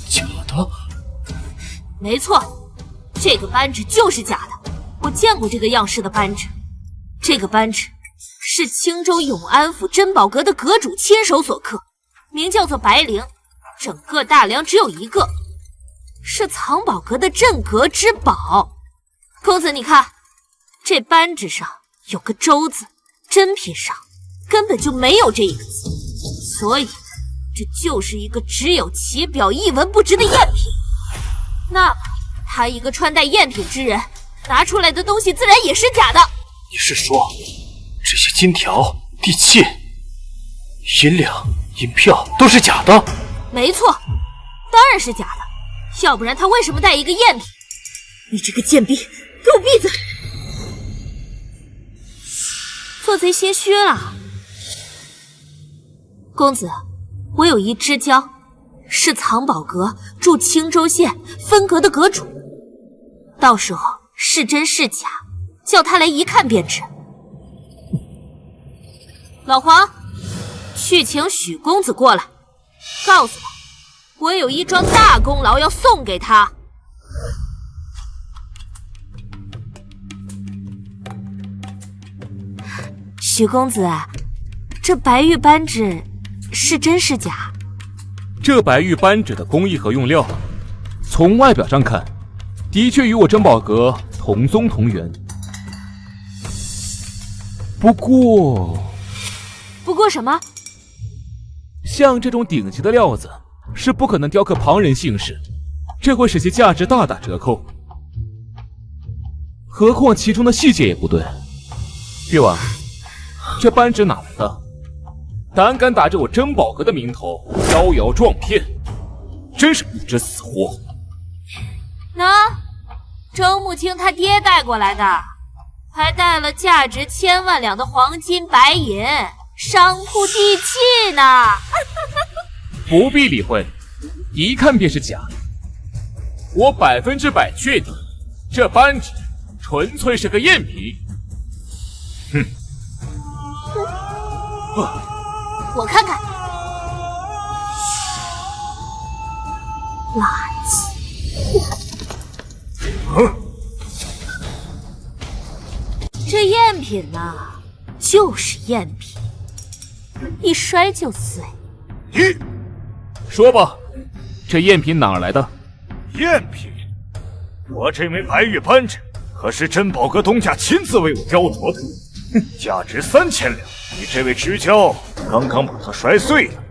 假的？没错，这个扳指就是假的。我见过这个样式的扳指，这个扳指是青州永安府珍宝阁的阁主亲手所刻，名叫做白绫，整个大梁只有一个。是藏宝阁的镇阁之宝。公子，你看，这扳指上有个周字，真品上根本就没有这一个字，所以这就是一个只有其表一文不值的赝品。那么，他一个穿戴赝品之人，拿出来的东西自然也是假的。你是说，这些金条、地契、银两、银票都是假的？没错，当然是假的，要不然他为什么带一个赝品？你这个贱婢，给我闭嘴！做贼心虚了。公子，我有一知交，是藏宝阁驻青州县分阁的阁主，到时候是真是假，叫他来一看便知。老黄，去请许公子过来，告诉他，我有一桩大功劳要送给他。许公子，这白玉扳指是真是假？这白玉扳指的工艺和用料，从外表上看，的确与我珍宝阁同宗同源。不过什么？像这种顶级的料子，是不可能雕刻旁人姓氏，这会使其价值大打折扣。何况其中的细节也不对。岳王，这扳指哪来的？胆敢打着我珍宝阁的名头招摇撞骗，真是不知死活！周慕清他爹带过来的，还带了价值1000万两的黄金白银、商铺地契呢。不必理会，一看便是假的。我100%确定，这扳指纯粹是个赝品。我看看，垃圾！这赝品呢，就是赝品，一摔就碎。说吧，这赝品哪儿来的？赝品？我这枚白玉扳指可是珍宝阁东家亲自为我雕琢的，价值3000两。你这位知交刚刚把它摔碎了，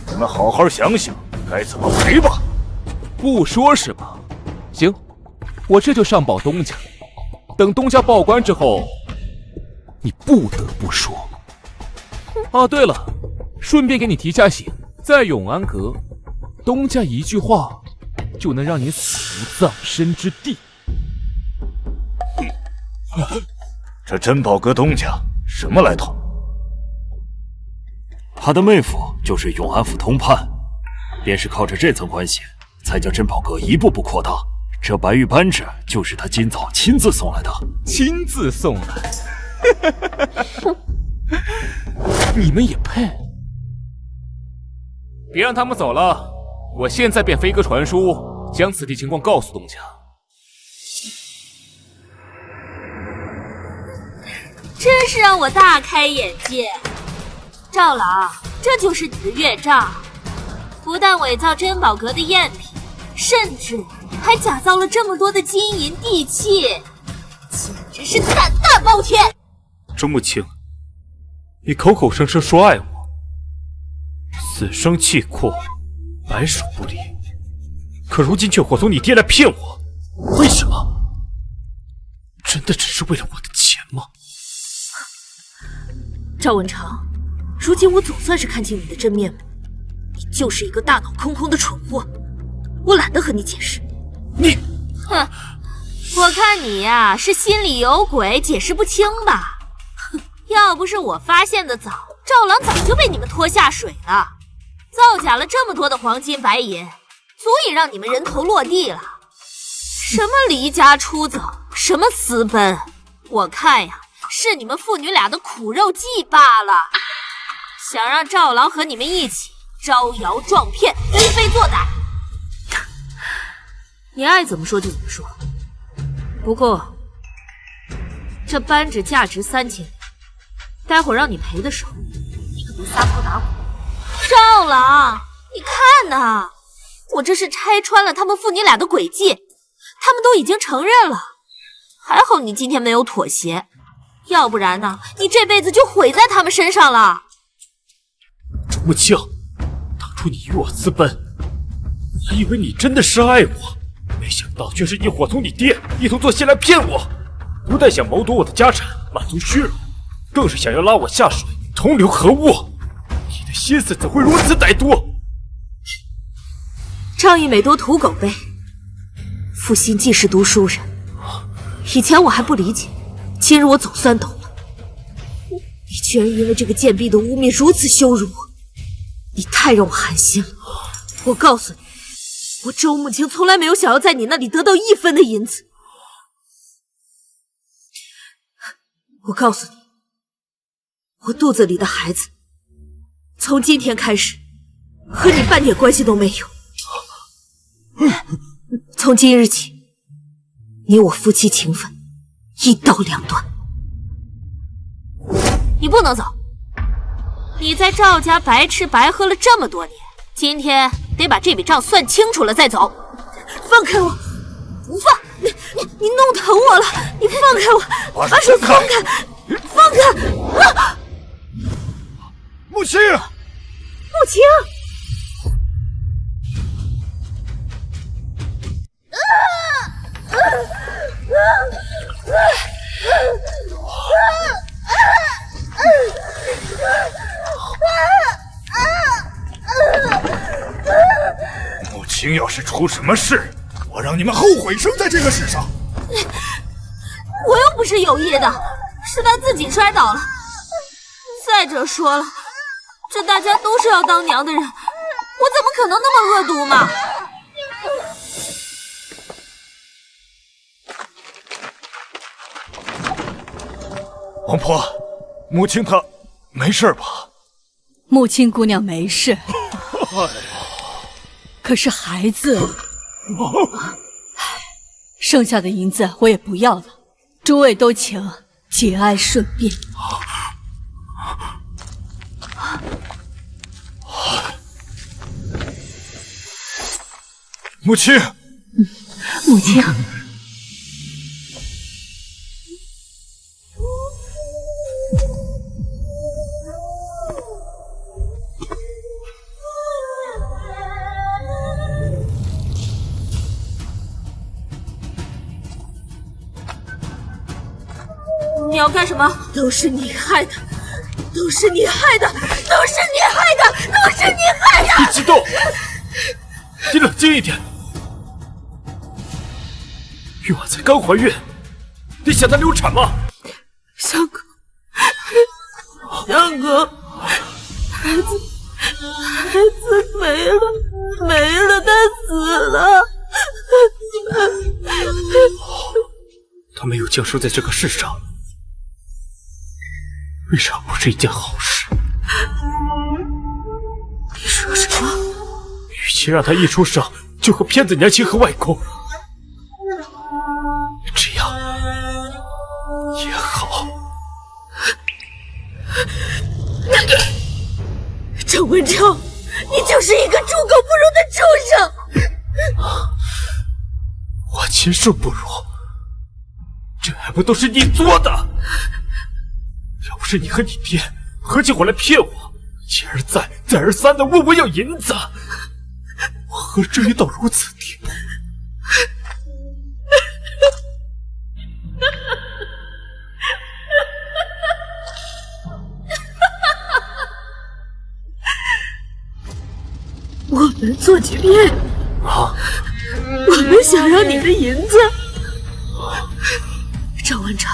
你们好好想想该怎么赔吧。不说是吧？行，我这就上报东家。等东家报官之后，你不得不说。哦，对了，顺便给你提下醒，在永安阁，东家一句话就能让你死无葬身之地。这珍宝阁东家什么来头？他的妹夫就是永安府通判，便是靠着这层关系，才将珍宝阁一步步扩大。这白玉扳指就是他今早亲自送来的。亲自送来？你们也配？别让他们走了，我现在便飞鸽传书，将此地情况告诉东家。真是让我大开眼界。赵老，这就是你的岳丈，不但伪造珍宝阁的赝品，甚至还假造了这么多的金银地契，简直是胆大包天！周慕清，你口口声声说爱我，死生契阔，白首不离，可如今却伙同你爹来骗我，为什么？真的只是为了我的钱吗？赵文成，如今我总算是看清你的真面目，你就是一个大脑空空的蠢货，我懒得和你解释。你，哼，我看你呀，是心里有鬼，解释不清吧？哼，要不是我发现的早，赵郎早就被你们拖下水了。造假了这么多的黄金白银，足以让你们人头落地了。什么离家出走，什么私奔，我看呀，是你们父女俩的苦肉计罢了。想让赵郎和你们一起招摇撞骗，为非作歹。你爱怎么说就怎么说。不过，这扳指价值3000两，待会儿让你赔的时候，你可别撒泼打滚。赵郎，你看呐，我这是拆穿了他们父女俩的诡计，他们都已经承认了。还好你今天没有妥协，要不然呢，你这辈子就毁在他们身上了。周慕清，当初你与我私奔，我还以为你真的是爱我，没想到却是你伙同你爹一同做戏来骗我，不但想谋夺我的家产，满足虚荣，更是想要拉我下水，同流合污。你的心思怎会如此歹毒？仗义每多屠狗辈，负心既是读书人。以前我还不理解，今日我总算懂了。你居然因为这个贱婢的污蔑如此羞辱我，你太让我寒心了。我告诉你，我周慕清从来没有想要在你那里得到1分的银子。我告诉你，我肚子里的孩子，从今天开始，和你半点关系都没有。从今日起，你我夫妻情分一刀两断。你不能走，你在赵家白吃白喝了这么多年，今天得把这笔账算清楚了再走。放开我！你弄疼我了！你放开我！把手放开！放开！啊！慕清，慕清！慕清要是出什么事，我让你们后悔生在这个世上。我又不是有意的，是他自己摔倒了。再者说了，这大家都是要当娘的人，我怎么可能那么恶毒嘛？王婆，慕清她没事吧？慕清姑娘没事，可是孩子，剩下的银子我也不要了，诸位都请节哀顺变。母亲，母亲。你要干什么？都是你害的，都是你害的，都是你害的，都是你害的！别激动，你冷静一点。玉婉才刚怀孕，你想她流产吗？相公，相公，孩子没了，他死了。他没有降生在这个世上，未尝不是一件好事。你说什么？与其让他一出生就和骗子娘亲和外公，这样也好。郑文超，你就是一个猪狗不如的畜生！我禽兽不如，这还不都是你做的？要不是你和你爹合起伙来骗我，一而再再而三的问我要银子，我何至于到如此地步？我们做起骗啊！我们想要你的银子，赵文超，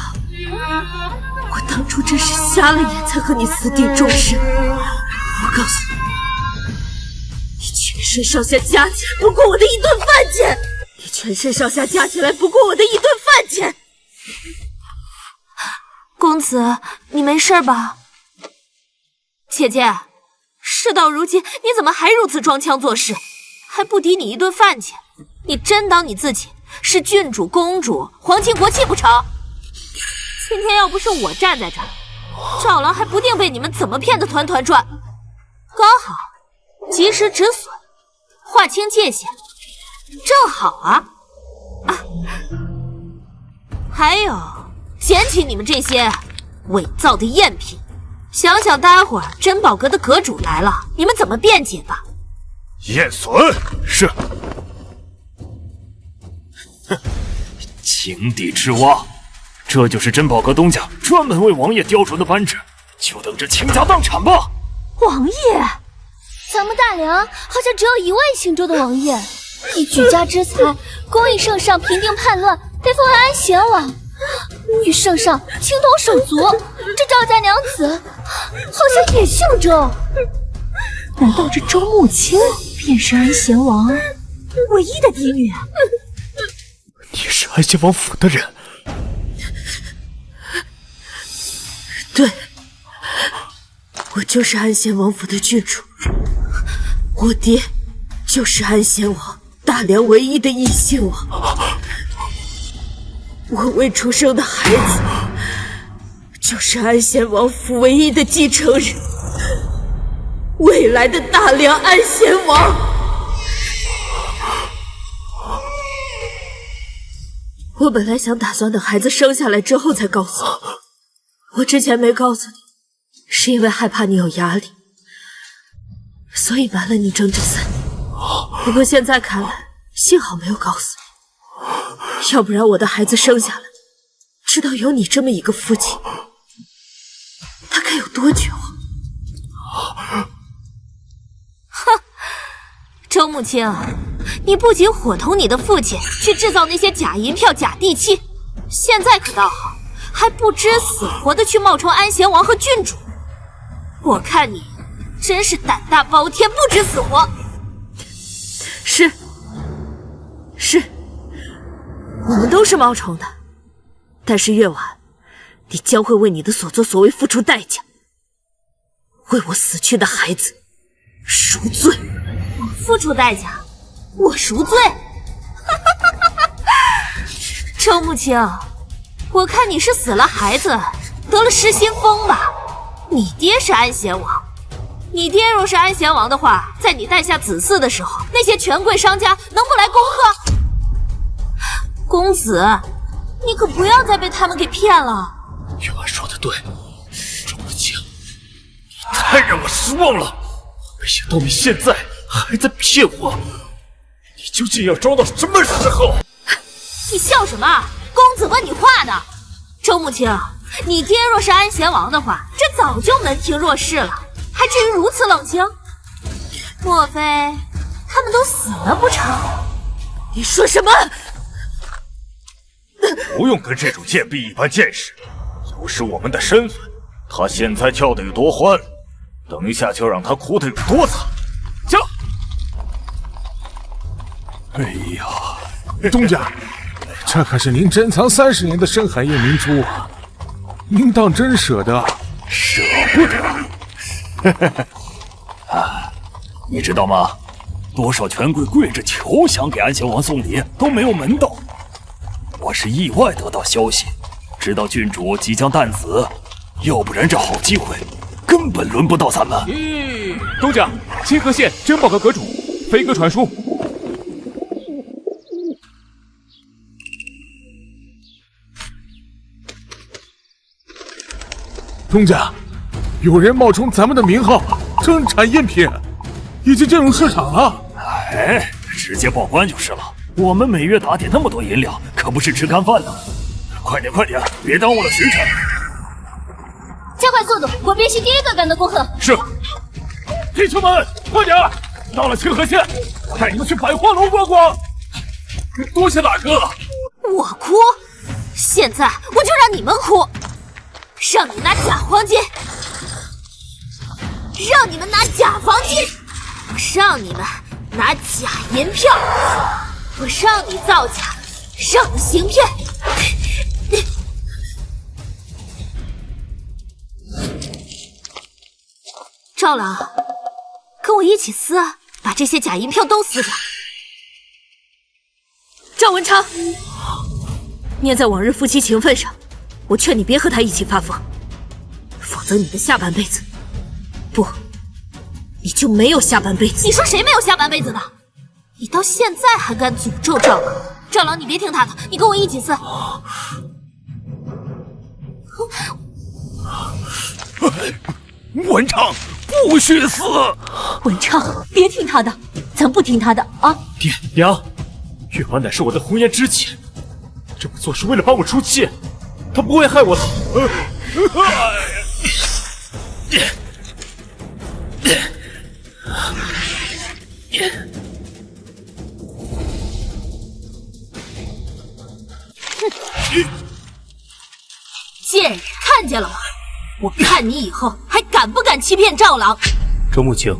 我当初真是瞎了眼才和你私定终身。我告诉你，你全身上下加起来不过我的一顿饭钱，你全身上下加起来不过我的一顿饭钱。公子，你没事吧？姐姐，事到如今，你怎么还如此装腔作势？还不抵你一顿饭钱？你真当你自己是郡主、公主、皇亲国戚不成？今天要不是我站在这儿，赵郎还不定被你们怎么骗得团团转。刚好及时止损，划清界限，正好啊！还有，捡起你们这些伪造的赝品，想想待会儿珍宝阁的阁主来了，你们怎么辩解吧？燕损是。哼，井底之蛙，这就是珍宝阁东家专门为王爷雕琢的扳指，就等着倾家荡产吧！王爷，咱们大梁好像只有1万姓周的王爷，以举家之才，公益圣上平定叛乱，被封为安贤王。与圣上情同手足，这赵家娘子好像也姓周。难道这周慕清便是安贤王唯一的嫡女？你是安贤王府的人？对，我就是安贤王府的郡主，我爹就是安贤王大梁唯一的异姓王，我未出生的孩子就是安贤王府唯一的继承人，未来的大梁安贤王。我本来想打算等孩子生下来之后才告诉你，我之前没告诉你，是因为害怕你有压力，所以瞒了你整整3年。不过现在看来，幸好没有告诉你，要不然我的孩子生下来，知道有你这么一个父亲，他该有多绝望。哼，周慕清，你不仅伙同你的父亲去制造那些假银票、假地契，现在可倒好，还不知死活的去冒充安贤王和郡主。我看你真是胆大包天，不知死活。是，我们都是冒充的，但是越晚，你将会为你的所作所为付出代价，为我死去的孩子赎罪。我付出代价，我赎罪。周慕清，我看你是死了孩子，得了失心疯吧？你爹是安贤王，你爹若是安贤王的话，在你诞下子嗣的时候，那些权贵商家能不来恭贺？公子，你可不要再被他们给骗了。月婉说的对，周慕清，你太让我失望了。没想到你现在还在骗我，你究竟要装到什么时候？你笑什么？公子问你话呢。周慕清，你爹若是安贤王的话，这早就门庭若市了，还至于如此冷清？莫非他们都死了不成？你说什么？不用跟这种贱婢一般见识，有失我们的身份。他现在叫的有多欢，等一下就让他哭的有多惨。叫！哎呀，东家，这可是您珍藏30年的深海夜明珠啊！您当真舍得？舍不得。啊，你知道吗？多少权贵跪着求想给安贤王送礼，都没有门道。我是意外得到消息，知道郡主即将诞子，要不然这好机会根本轮不到咱们。东家，清河县珍宝阁阁主飞鸽传书。东家，有人冒充咱们的名号，生产赝品，已经进入市场了。哎，直接报关就是了。我们每月打点那么多银两，可不是吃干饭的。快点，快点，别耽误了时辰。加快速度，我必须第一个赶到恭贺。是。弟兄们，快点！到了清河县，我带你们去百花楼逛逛。多谢大哥。我哭？现在我就让你们哭，让你拿假黄金，让你们拿假黄金，让你们拿假银票，我让你造假，让你行骗。赵郎，跟我一起撕啊，把这些假银票都撕掉。赵文昌，念在往日夫妻情分上，我劝你别和他一起发疯，否则你的下半辈子，不，你就没有下半辈子。你说谁没有下半辈子的？你到现在还敢诅咒赵郎？赵郎，你别听他的，你跟我一起死！文昌，不许死！文昌，别听他的，咱不听他的啊！爹娘，月婉乃是我的红颜知己，这么做是为了帮我出气，他不会害我的。贱人，看见了吗？我看你以后还敢不敢欺骗赵郎？周慕清，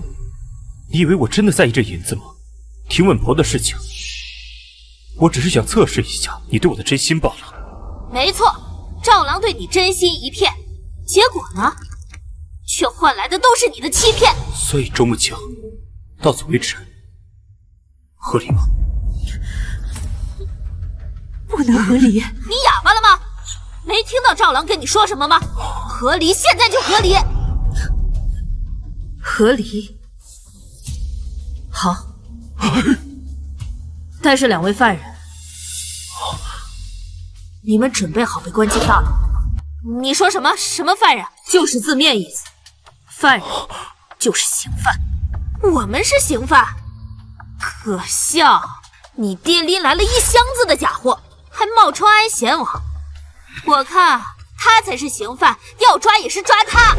你以为我真的在意这银子吗？听稳婆的事情，我只是想测试一下你对我的真心罢了。没错，赵郎对你真心一片，结果呢，却换来的都是你的欺骗。所以周慕清，到此为止，合理吗？不能合理。你哑巴了吗？没听到赵郎跟你说什么吗？合理，现在就合理。合理。好，带着2位犯人，你们准备好被关进大牢。你说什么？什么犯人？就是字面意思，犯人就是刑犯。我们是刑犯，可笑！你爹拎来了1箱子的假货，还冒充安贤王。我看他才是刑犯，要抓也是抓他。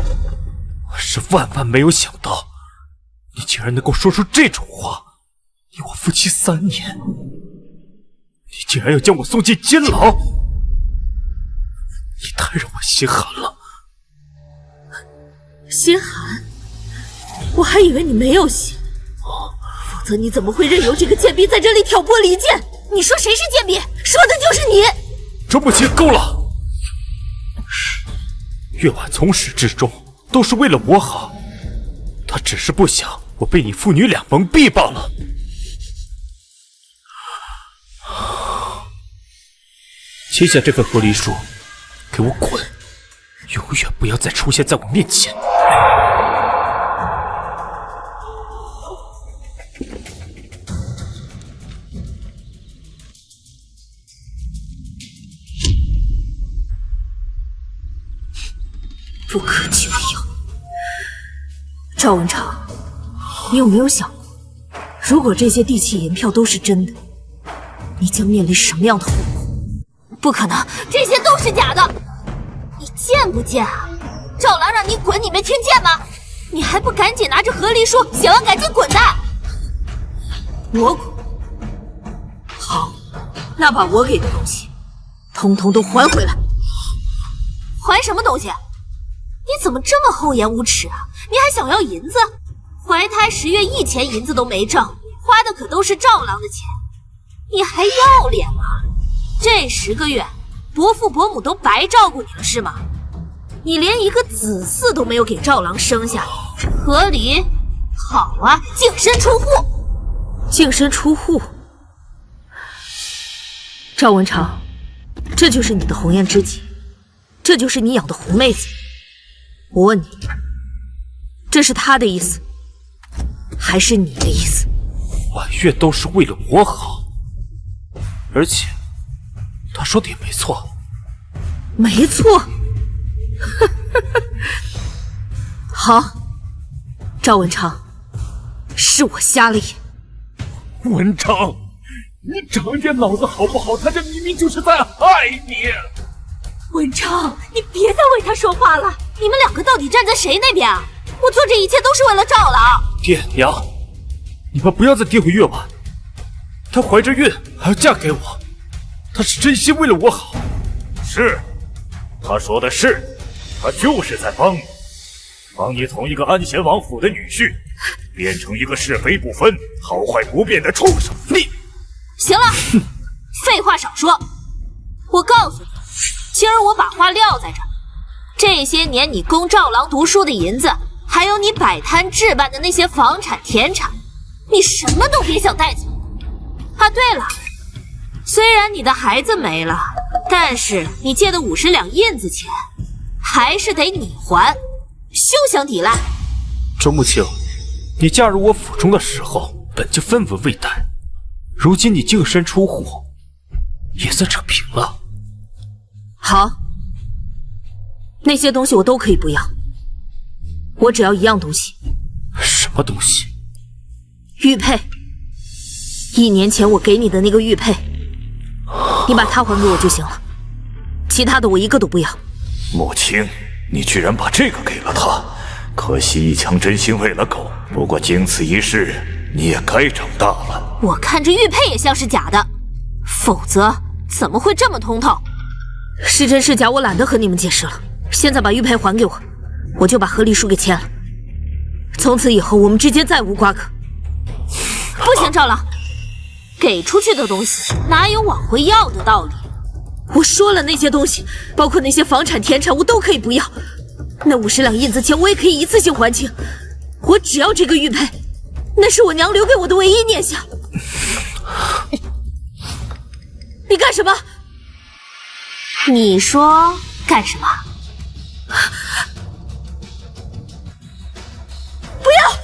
我是万万没有想到，你竟然能够说出这种话！你我夫妻3年，你竟然要将我送进监牢！你太让我心寒了。心寒？我还以为你没有心，否则你怎么会任由这个贱婢在这里挑拨离间？你说谁是贱婢？说的就是你！周慕清，够了！月婉从始至终都是为了我好，她只是不想我被你父女俩蒙蔽罢了。签下这份和离书，给我滚！永远不要再出现在我面前！不可救药。赵文昌，你有没有想过，如果这些地契银票都是真的，你将面临什么样的后果？不可能，这些都是假的！你贱不贱啊？赵郎让你滚，你没听见吗？你还不赶紧拿着和离书，写完赶紧滚蛋！我滚？好，那把我给的东西，通通都还回来。还什么东西？你怎么这么厚颜无耻啊？你还想要银子？怀胎10月1钱银子都没挣，花的可都是赵郎的钱，你还要脸吗？这10个月，伯父伯母都白照顾你了是吗？你连一个子嗣都没有给赵郎生下，和离？好啊，净身出户！净身出户？赵文昌，这就是你的红颜知己，这就是你养的红妹子。我问你，这是他的意思，还是你的意思？婉月都是为了我好，而且他说的也没错。没错。好，赵文昌，是我瞎了眼。文昌，你长点脑子好不好？他这明明就是在害你。文昌，你别再为他说话了。你们2个到底站在谁那边啊？我做这一切都是为了赵郎。爹娘，你们不要再诋毁月婉，她怀着孕还要嫁给我，她是真心为了我好。是，他说的是，他就是在帮你，帮你从一个安贤王府的女婿，变成一个是非不分、好坏不辨的畜生。你行了，废话少说。我告诉你，今儿我把话撂在这儿，这些年你供赵郎读书的银子，还有你摆摊置办的那些房产田产，你什么都别想带走。啊，对了，虽然你的孩子没了，但是你借的50两印子钱，还是得你还，休想抵赖。周慕清，你嫁入我府中的时候，本就分文未带，如今你净身出户，也算扯平了。好，那些东西我都可以不要，我只要一样东西。什么东西？玉佩。1年前我给你的那个玉佩，你把它还给我就行了，其他的我一个都不要。母亲，你居然把这个给了他，可惜一腔真心为了狗。不过经此一事，你也该长大了。我看这玉佩也像是假的，否则怎么会这么通透？是真是假我懒得和你们解释了，现在把玉佩还给我，我就把和离书给签了。从此以后我们之间再无瓜葛。不行，赵朗，给出去的东西哪有往回要的道理？我说了，那些东西，包括那些房产田产，我都可以不要。那50两银子钱我也可以一次性还清，我只要这个玉佩，那是我娘留给我的唯一念想。你干什么？你说干什么？不要！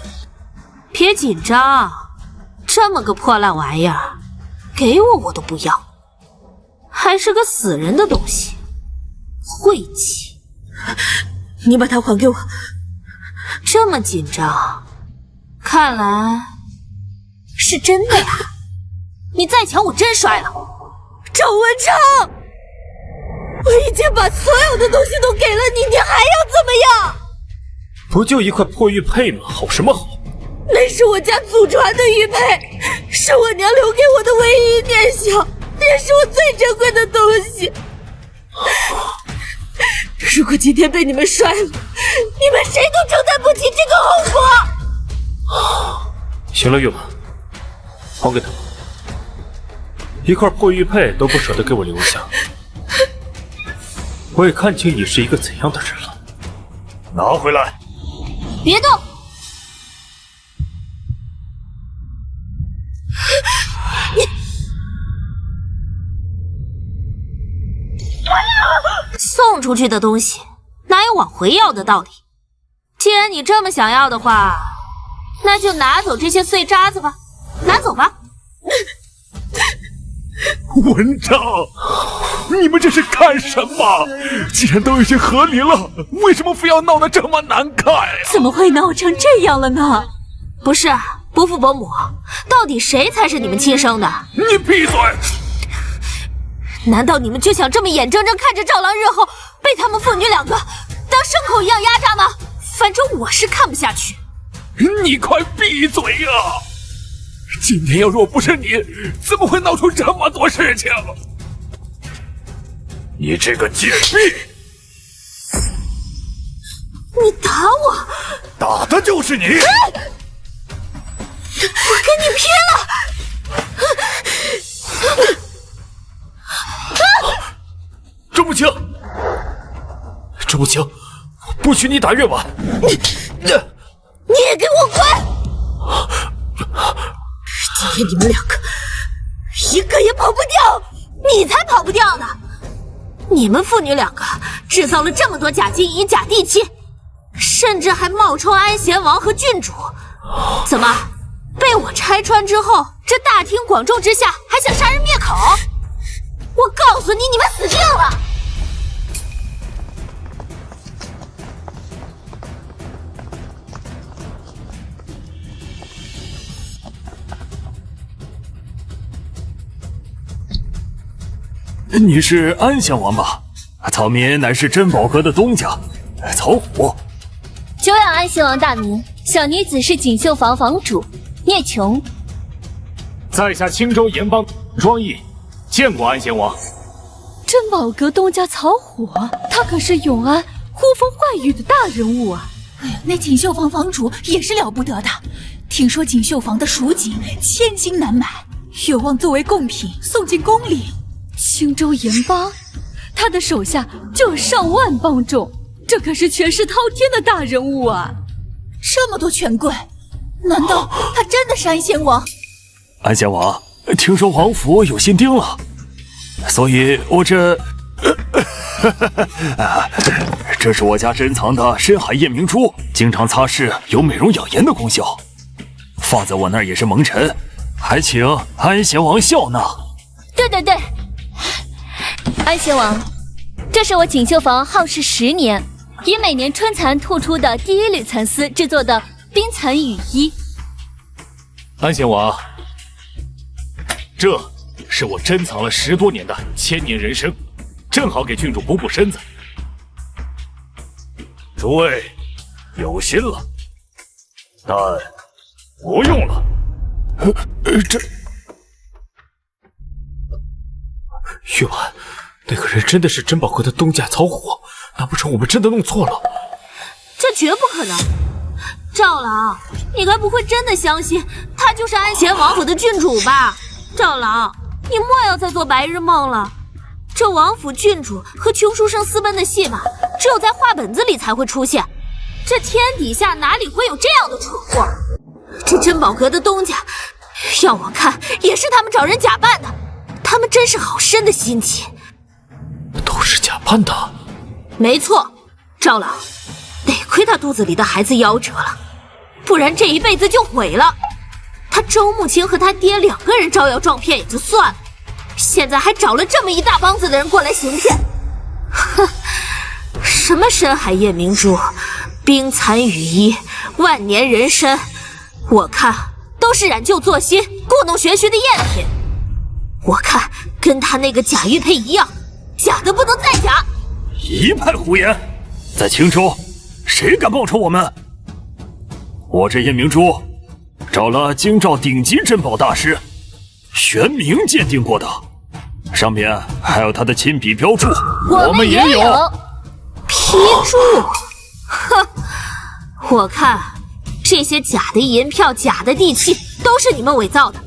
别紧张，这么个破烂玩意儿，给我都不要，还是个死人的东西，晦气！你把它还给我。这么紧张，看来是真的呀！你再抢，我真摔了。赵文成，我已经把所有的东西都给了你，你还要怎么样？不就一块破玉佩吗？好什么好？那是我家祖传的玉佩，是我娘留给我的唯一念想，也是我最珍贵的东西。如果今天被你们摔了，你们谁都承担不起这个后果。行了，月满，还给他。一块破玉佩都不舍得给我留下，我也看清你是一个怎样的人了。拿回来！别动！送出去的东西哪有往回要的道理？既然你这么想要的话，那就拿走这些碎渣子吧，拿走吧。文章，你们这是干什么？既然都已经和离了，为什么非要闹得这么难看呀？怎么会闹成这样了呢？不是，伯父伯母，到底谁才是你们亲生的？你闭嘴！难道你们就想这么眼睁睁看着赵郎日后被他们父女两个当牲口一样压榨吗？反正我是看不下去。你快闭嘴啊！今天要若不是你，怎么会闹出这么多事情？你这个贱婢！你打我！打的就是你！我跟你拼了！周不清，周不清，不许你打月婉！你也给我滚！今天你们两个一个也跑不掉，你才跑不掉呢！你们父女两个制造了这么多假金银、假地契，甚至还冒充安贤王和郡主，怎么被我拆穿之后，这大庭广众之下还想杀人灭口？我告诉你，你们死定了！你是安襄王吧？草民乃是珍宝阁的东家，曹虎。久仰安贤王大名，小女子是锦绣坊坊主聂琼。在下青州盐帮庄毅，见过安贤王。珍宝阁东家曹虎，他可是永安呼风唤雨的大人物啊！哎呀，那锦绣坊坊主也是了不得的，听说锦绣坊的蜀锦千金难买，有望作为贡品送进宫里。青州盐帮，他的手下就有上万帮众，这可是权势滔天的大人物啊！这么多权贵，难道他真的是安贤王？安贤王，听说王府有新丁了，所以我这这是我家珍藏的深海夜明珠，经常擦拭，有美容养颜的功效。放在我那儿也是蒙尘，还请安贤王笑纳。对对对，安贤王，这是我锦绣坊耗时10年，以每年春蚕吐出的第1缕蚕丝制作的冰蚕羽衣。安贤王，这是我珍藏了10多年的千年人参，正好给郡主补补身子。诸位有心了，但不用了。这玉婉，那个人真的是珍宝阁的东家曹虎，难不成我们真的弄错了？这绝不可能！赵郎，你该不会真的相信他就是安贤王府的郡主吧？赵郎，你莫要再做白日梦了。这王府郡主和穷书生私奔的戏码，只有在画本子里才会出现。这天底下哪里会有这样的蠢货？这珍宝阁的东家，要我看也是他们找人假扮的。他们真是好深的心机。都是假扮的？没错，赵郎，得亏他肚子里的孩子夭折了，不然这一辈子就毁了。他周慕清和他爹2个人招摇撞骗也就算了，现在还找了这么一大帮子的人过来行骗。哼，什么深海夜明珠、冰蚕羽衣、万年人参，我看都是染旧作新、故弄玄虚的赝品。我看跟他那个假玉佩一样，假的不能再假。一派胡言！在青州，谁敢报仇我们？我这夜明珠找了京兆顶级珍宝大师玄冥鉴定过的，上面还有他的亲笔标注，我们也有批注。哼，我看这些假的银票、假的地契都是你们伪造的。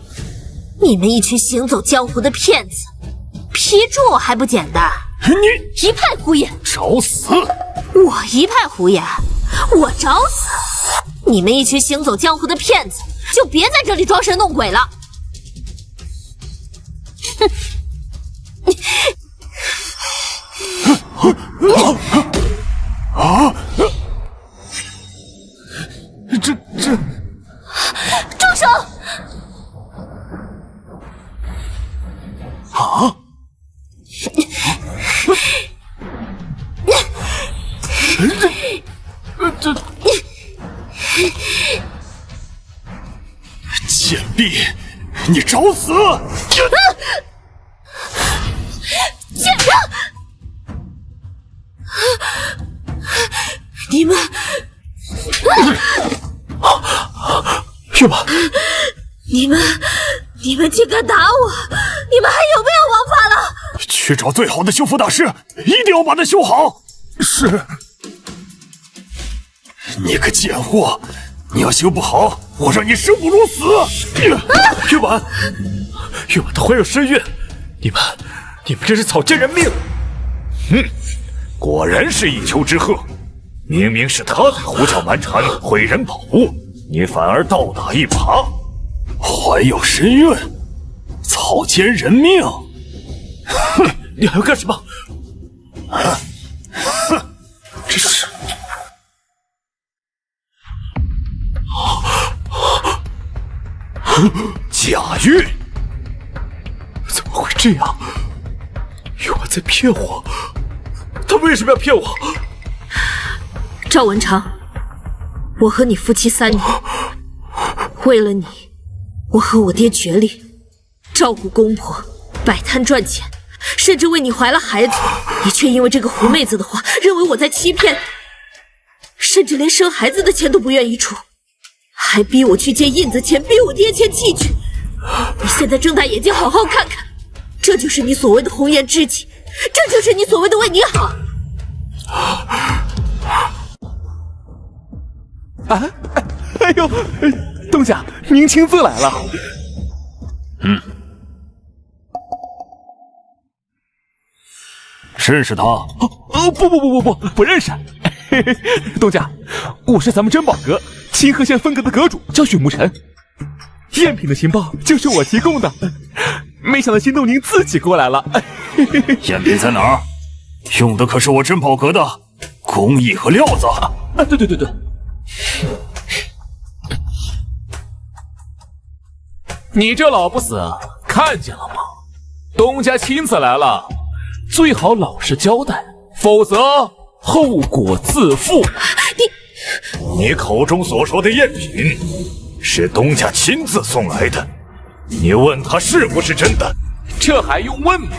你们一群行走江湖的骗子，批注还不简单？你一派胡言！找死！我一派胡言，我找死！你们一群行走江湖的骗子，就别在这里装神弄鬼了！啊！这……住手！啊！这贱婢，你找死！贱人！你们，玉婉，你们竟敢打我！你们还有没有王法了？去找最好的修复大师，一定要把它修好。是。你个贱货，你要修不好，我让你生不如死！玉婉，她怀有身孕，你们真是草菅人命！果然是一丘之貉，明明是他在胡搅蛮缠，毁人宝物，你反而倒打一耙。怀有身孕，草菅人命！哼，你还要干什么？这是……假玉？怎么会这样？玉婉在骗我，他为什么要骗我？赵文长，我和你夫妻3年，为了你，我和我爹决力，照顾公婆，摆摊赚钱，甚至为你怀了孩子，你却因为这个狐妹子的话，认为我在欺骗，甚至连生孩子的钱都不愿意出，还逼我去借印子钱，逼我爹签契据。你现在睁大眼睛好好看看，这就是你所谓的红颜知己，这就是你所谓的为你好。啊！哎呦，东家，您亲自来了。认识他？不认识。东家，我是咱们珍宝阁清河县分阁的阁主，叫许慕辰。赝品的情报就是我提供的，没想到惊动您自己过来了。赝品在哪儿？用的可是我珍宝阁的工艺和料子。对。你这老不死，看见了吗？东家亲自来了，最好老实交代，否则后果自负。你口中所说的赝品，是东家亲自送来的，你问他是不是真的？这还用问吗？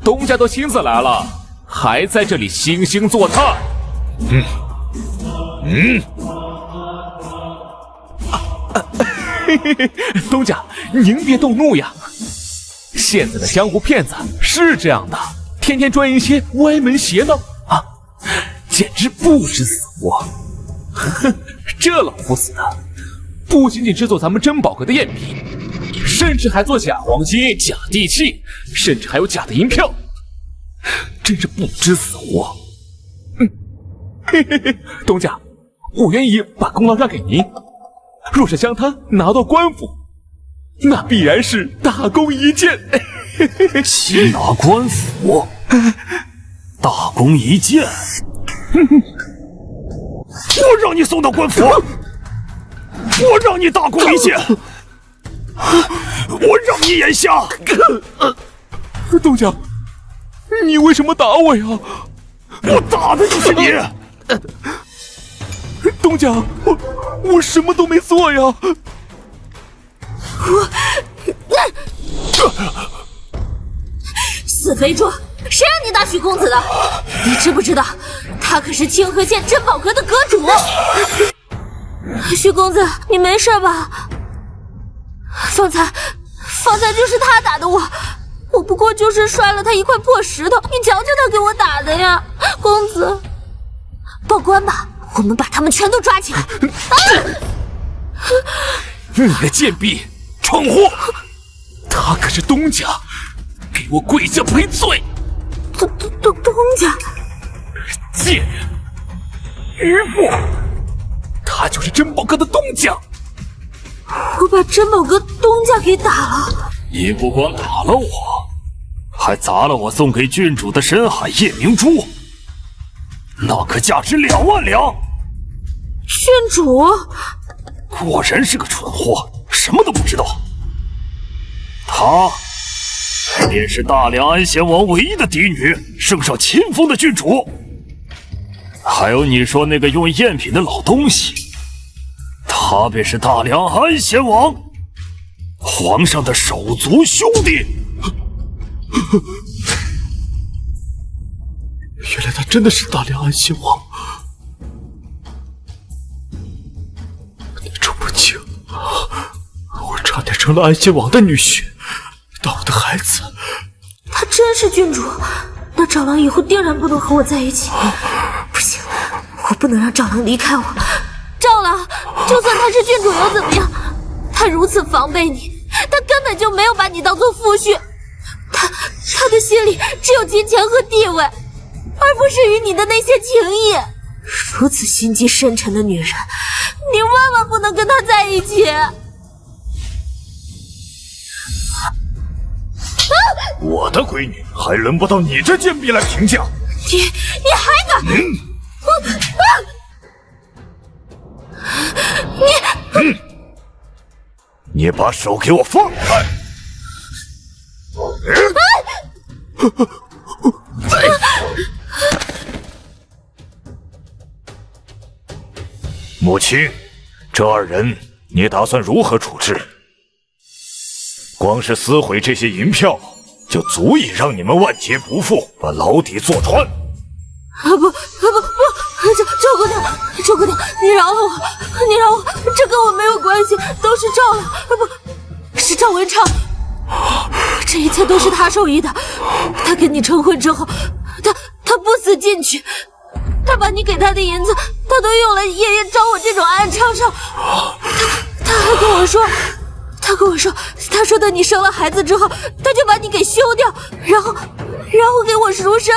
东家都亲自来了，还在这里惺惺作态。东家，您别动怒呀。现在的江湖骗子是这样的，天天钻一些歪门邪道啊，简直不知死活。这老不死的，不仅仅制作咱们珍宝阁的赝品，甚至还做假黄金、假地契，甚至还有假的银票，真是不知死活。东家，我愿意把功劳让给您。若是将他拿到官府，那必然是大功一件。擒拿官府，大功一件。我让你送到官府，我让你大功一件，我让你眼瞎。东家，你为什么打我呀？我打的就是你。东家，我什么都没做呀。死肥猪，谁让你打许公子的？你知不知道，他可是清河县珍宝阁的阁主。许公子，你没事吧？方才就是他打的我不过就是摔了他一块破石头，你瞧瞧他给我打的呀！公子，报官吧，我们把他们全都抓起来。你个贱婢，闯祸！他可是东家，给我跪下赔罪！东家，贱人，渔夫，他就是珍宝阁的东家。我把珍宝阁东家给打了。你不光打了我，还砸了我送给郡主的深海夜明珠，那可价值2万两。郡主果然是个蠢货，什么都不知道。她便是大梁安贤王唯一的嫡女，圣上亲封的郡主。还有你说那个用赝品的老东西，他便是大梁安贤王皇上的手足兄弟。原来他真的是大梁安贤王。你楚不清，我差点成了安贤王的女婿，当我的孩子。他真是郡主，那赵郎以后定然不能和我在一起。不行，我不能让赵郎离开我。赵郎，就算他是郡主又怎么样？他如此防备你，他根本就没有把你当做夫婿。他的心里只有金钱和地位，而不是与你的那些情谊。如此心机深沉的女人，你万万不能跟他在一起。我的闺女还轮不到你这贱婢来评价。你还敢？你把手给我放开！母亲，这2人你打算如何处置？光是撕毁这些银票，就足以让你们万劫不复，把牢底坐穿。不，周姑娘，你饶了我，这跟我没有关系，都是赵了，是赵文畅，这一切都是他授意的。他跟你成婚之后，他不思进取，他把你给他的银子，他都用来夜夜找我这种暗娼上。他还跟我说，他说等你生了孩子之后，他就把你给休掉，然后给我赎身。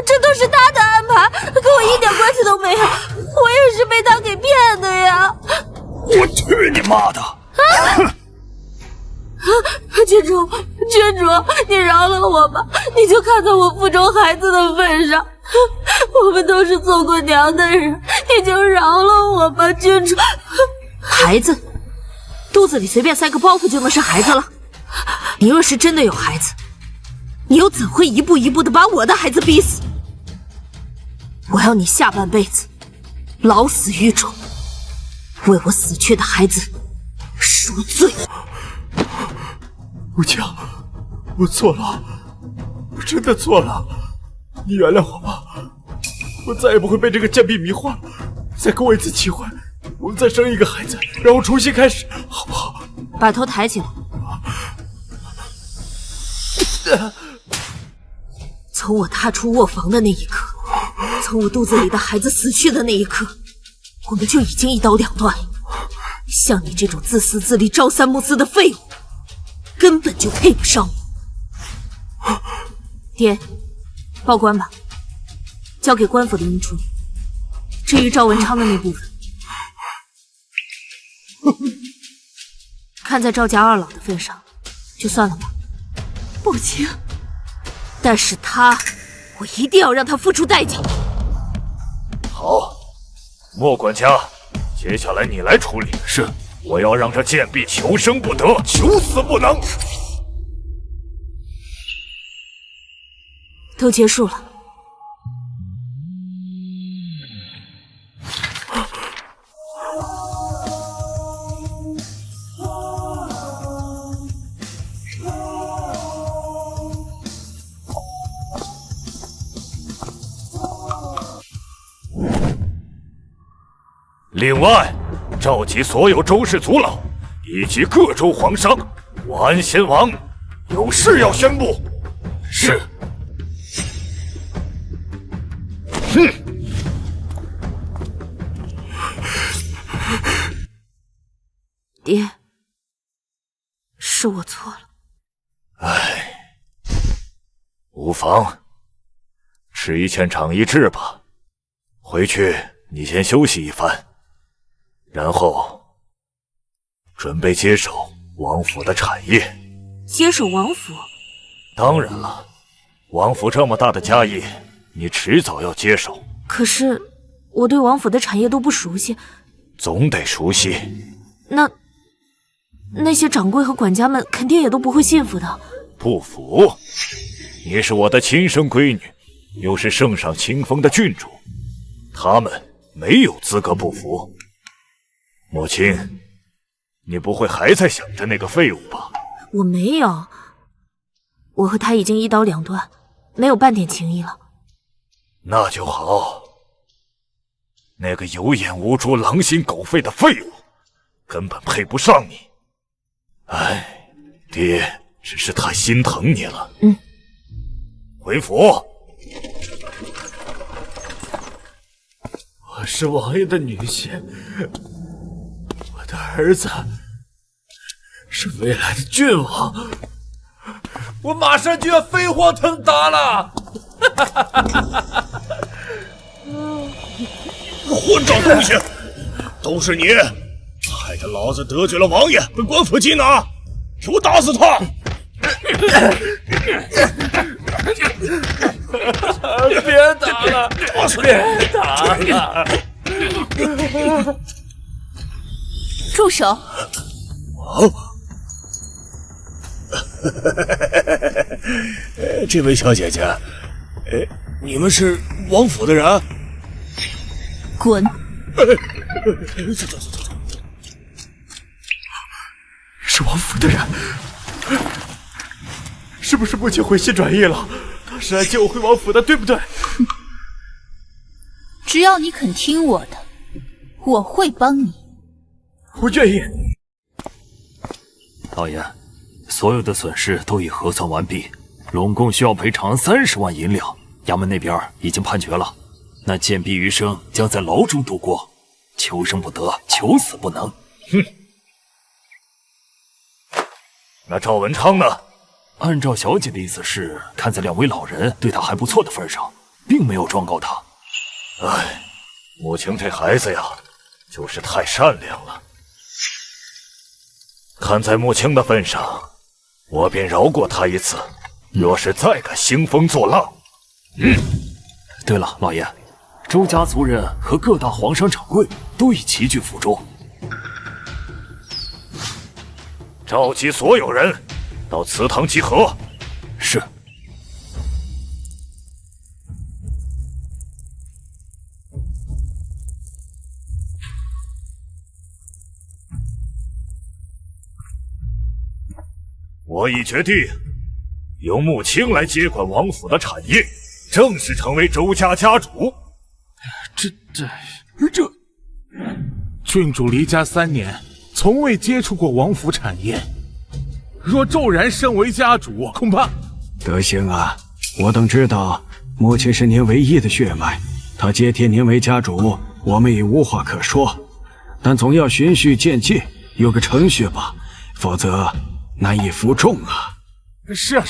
这都是他的安排，跟我一点关系都没有，我也是被他给骗的呀！我去你妈的！郡主，你饶了我吧！你就看在我腹中孩子的份上，我们都是做过娘的人，你就饶了我吧，郡主。孩子，肚子里随便塞个包袱就能生孩子了？你若是真的有孩子，你又怎会一步一步的把我的孩子逼死？我要你下半辈子老死狱中，为我死去的孩子赎罪。吴清，我错了，我真的错了，你原谅我吧，我再也不会被这个贱婢迷惑了。再跟我一次机会，我们再生一个孩子，然后重新开始，好不好？把头抬起来。从我踏出卧房的那一刻，从我肚子里的孩子死去的那一刻，我们就已经一刀两断。像你这种自私自利、朝三暮四的废物，根本就配不上我。爹，报官吧，交给官府的人处理。至于赵文昌的那部分，看在赵家二老的份上，就算了吧。不行，但是我一定要让他付出代价。好，莫管家，接下来你来处理。是，我要让这贱婢求生不得，求死不能。都结束了。另外，召集所有周氏族老以及各州皇商，我安贤王有事要宣布。是。爹，是我错了。无妨，吃一堑长一智吧。回去你先休息一番，然后准备接手王府的产业。接手王府？当然了，王府这么大的家业，你迟早要接手。可是我对王府的产业都不熟悉。总得熟悉。那些掌柜和管家们肯定也都不会信服的。不服？你是我的亲生闺女，又是圣上亲封的郡主，他们没有资格不服。母亲，你不会还在想着那个废物吧？我没有，我和他已经一刀两断，没有半点情谊了。那就好。那个有眼无珠、狼心狗肺的废物，根本配不上你。哎，爹只是太心疼你了。回府。我是王爷的女婿，我的儿子是未来的郡王，我马上就要飞黄腾达了。混账东西，都是你，害得老子得罪了王爷，被官府缉拿，给我打死他！别打了，别打了！住手！这位小姐姐，你们是王府的人？滚！走。是王府的人，是不是母亲回心转意了？他是来接我回王府的，对不对？只要你肯听我的，我会帮你。我愿意。老爷，所有的损失都已核算完毕，拢共需要赔偿30万银两。衙门那边已经判决了，那贱婢余生将在牢中度过，求生不得，求死不能。那赵文昌呢？按照小姐的意思是，看在2位老人对他还不错的份上，并没有状告他。母亲这孩子呀，就是太善良了。看在母亲的份上，我便饶过他一次。若是再敢兴风作浪，对了，老爷，周家族人和各大皇商掌柜都已齐聚府中。召集所有人到祠堂集合。是。我已决定由穆青来接管王府的产业，正式成为周家家主。这郡主离家3年，从未接触过王府产业，若骤然升为家主，恐怕……德行啊，我等知道母亲是您唯一的血脉，她接替您为家主，我们已无话可说，但总要循序渐进，有个程序吧，否则难以服众啊！是啊！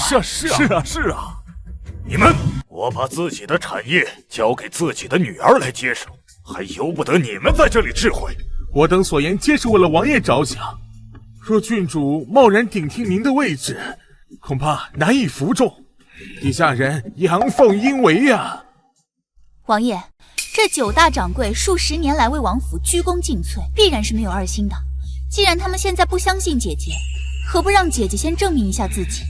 你们，我把自己的产业交给自己的女儿来接手，还由不得你们在这里智慧。我等所言皆是为了王爷着想，若郡主贸然顶替您的位置，恐怕难以服众，底下人阳奉阴违呀。王爷，这9大掌柜数10年来为王府鞠躬尽瘁，必然是没有二心的。既然他们现在不相信姐姐，何不让姐姐先证明一下自己？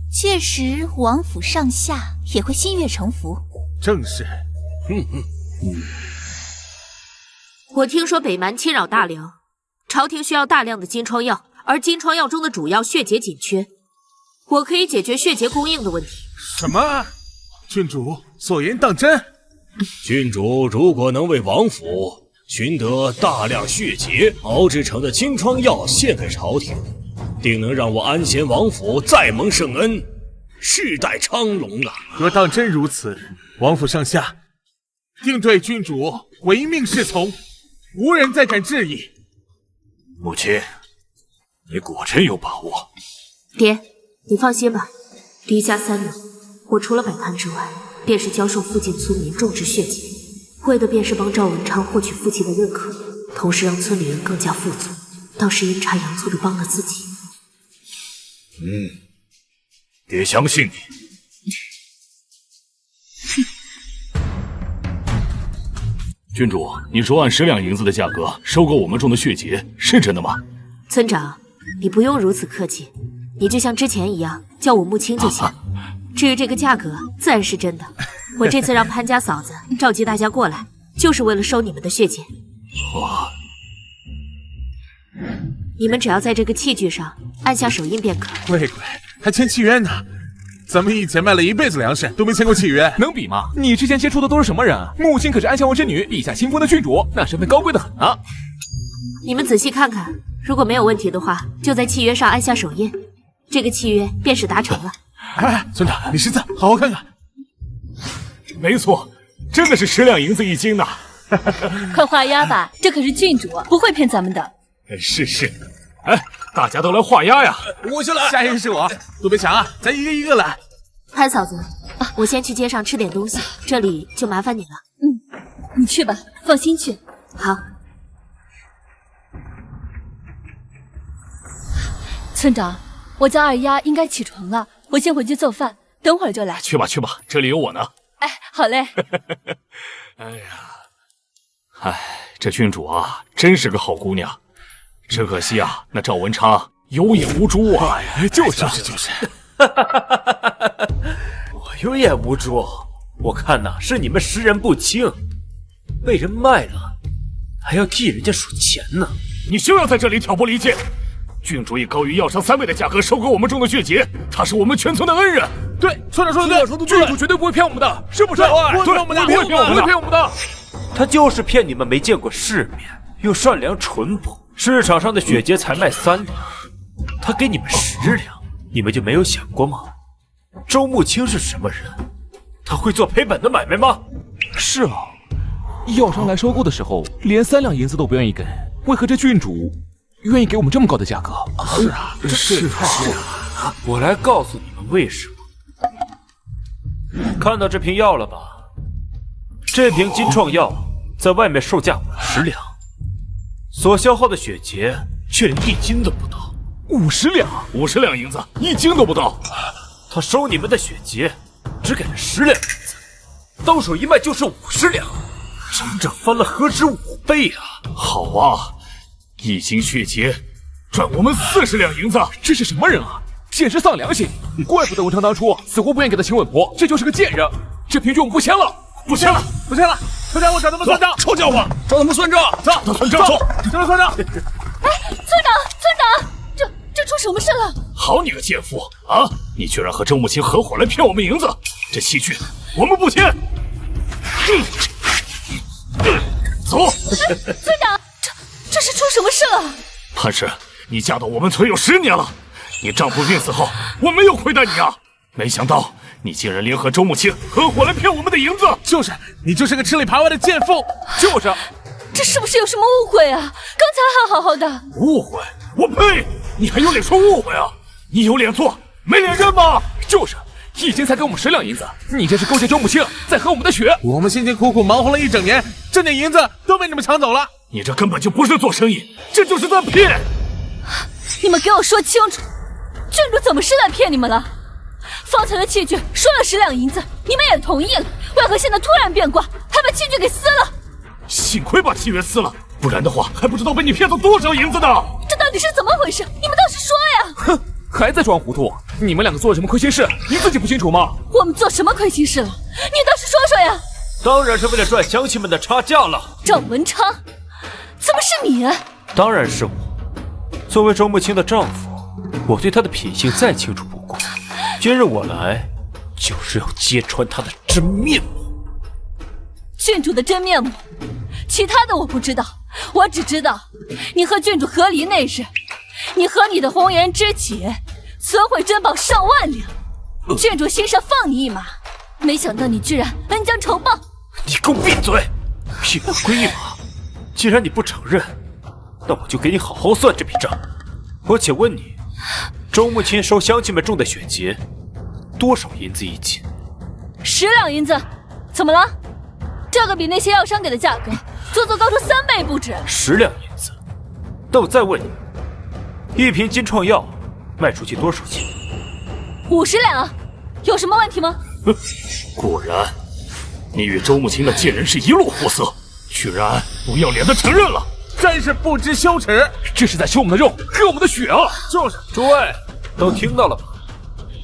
届时王府上下也会心悦诚服。正是。我听说北蛮侵扰大梁，朝廷需要大量的金疮药，而金疮药中的主药血竭紧缺，我可以解决血竭供应的问题。什么？郡主所言当真？郡主如果能为王府寻得大量血竭熬制成的金疮药献给朝廷，定能让我安贤王府再蒙圣恩，世代昌隆啊！若当真如此，王府上下定对郡主唯命是从，无人再敢质疑。母亲，你果真有把握？爹，你放心吧，离家3年，我除了摆摊之外，便是教授附近村民种植血竭，为的便是帮赵文昌获取父亲的认可，同时让村里人更加富足，倒是阴差阳错的帮了自己。爹相信你。郡主，你说按10两银子的价格收购我们种的血竭，是真的吗？村长，你不用如此客气，你就像之前一样叫我穆青就行。至于这个价格，自然是真的。我这次让潘家嫂子召集大家过来，就是为了收你们的血竭。你们只要在这个器具上按下手印便可。乖乖，还签契约呢？咱们以前卖了一辈子粮食，都没签过契约，能比吗？你之前接触的都是什么人？穆青可是安贤王之女，陛下亲封的郡主，那身份高贵的很啊。你们仔细看看，如果没有问题的话，就在契约上按下手印，这个契约便是达成了。村长，你识字，好好看看。没错，真的是10两银子1斤呢。快画押吧，这可是郡主，不会骗咱们的。是，哎，大家都来画押呀！我先来，下一个是我，都别抢啊，咱一个一个来。潘嫂子，我先去街上吃点东西，这里就麻烦你了。你去吧，放心去。好。村长，我家二丫应该起床了，我先回去做饭，等会儿就来。去吧，这里有我呢。哎，好嘞。这郡主啊，真是个好姑娘，只可惜啊，那赵文昌有眼无珠啊。就是。我有眼无珠，我看呐是你们识人不清，被人卖了，还要替人家数钱呢。你休要在这里挑拨离间！郡主以高于药商3倍的价格收购我们种的血竭，他是我们全村的恩人。对，村长说的对，郡主绝对不会骗我们的，是不是？不会骗我们的。他就是骗你们没见过世面，又善良淳朴，市场上的血竭才卖3两，他给你们10两，你们就没有想过吗？周穆青是什么人？他会做赔本的买卖吗？是啊，药商来收购的时候连3两银子都不愿意给，为何这郡主愿意给我们这么高的价格？是啊，是啊，我来告诉你们为什么。看到这瓶药了吧？这瓶金创药在外面售价50两，所消耗的血竭却连1斤都不到。50两银子，1斤都不到。他收你们的血竭只给了10两银子，到手一卖就是50两，整整翻了何止5倍啊！好啊，1斤血竭赚我们40两银子。这是什么人啊？简直丧良心！怪不得文昌当初死活不愿给他请稳婆，这就是个贱人。这平局我们不签了，不签了，不签了！村长，我找他们算账。臭家伙，找他们算账。走，村长，走，找他们算账。哎，村长，这出什么事了？好你个奸夫啊！你居然和周慕清合伙来骗我们银子，这契据我们不签。走。村长，这是出什么事了？潘氏，你嫁到我们村有10年了，你丈夫病死后，我没有亏待你啊！没想到你竟然联合周慕清合伙来骗我们的银子。就是你，就是个吃里扒外的贱妇。就是，这是不是有什么误会啊？刚才还好好的。误会？我呸！你还有脸说误会啊？你有脸做，没脸认吗？就是，一斤才给我们10两银子，你这是勾结周慕清，在喝我们的血。我们辛辛苦苦忙活了1整年，这点银子都被你们抢走了。你这根本就不是做生意，这就是在骗！你们给我说清楚，郡主怎么是在骗你们了？方才的契据说了10两银子，你们也同意了，为何现在突然变卦，还把契据给撕了？幸亏把契约撕了，不然的话还不知道被你骗走多少银子呢！这到底是怎么回事？你们倒是说呀！哼，还在装糊涂？你们2个做了什么亏心事，你自己不清楚吗？我们做什么亏心事了？你倒是说说呀！当然是为了赚乡亲们的差价了。赵文昌，怎么是你？当然是我。作为周慕清的丈夫，我对她的品性再清楚不过。今日我来，就是要揭穿她的真面目。郡主的真面目，其他的我不知道，我只知道你和郡主和离那日，你和你的红颜知己损毁珍宝上万两，郡主心上放你一马，没想到你居然恩将仇报。你给我闭嘴！一马归一马，既然你不承认，那我就给你好好算这笔账。我且问你，周慕清收乡亲们种的雪结，多少银子一斤？10两银子，怎么了？这个比那些药商给的价格足足高出3倍不止。10两银子，那我再问你，一瓶金创药卖出去多少钱？50两，有什么问题吗？果然，你与周慕清的贱人是一路货色，居然不要脸的承认了，真是不知羞耻！这是在吃我们的肉，喝我们的血啊！就是，诸位都听到了吧？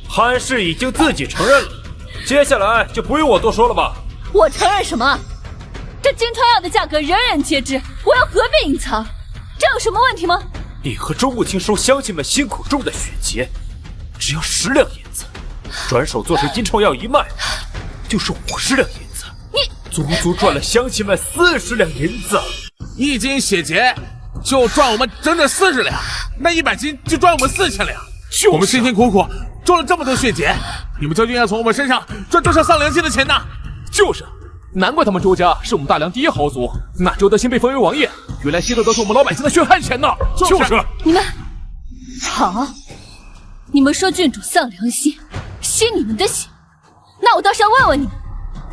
潘氏已经自己承认了，接下来就不用我多说了吧？我承认什么？这金川药的价格人人皆知，我又何必隐藏？这有什么问题吗？你和周慕清收乡亲们辛苦种的雪结，只要10两银子，转手做成金创药一卖，就是50两银子。你足足赚了乡亲们40两银子。1斤血结就赚我们整整40两，那100斤就赚我们4000两。我们辛辛苦苦种了这么多血结，你们究竟要从我们身上赚多少丧良心的钱呢？就是，难怪他们周家是我们大梁第一豪族，那周德兴被封为王爷，原来吸的都是我们老百姓的血汗钱呢。就是，你们好，你们说郡主丧良心，吸你们的血，那我倒是要问问你们，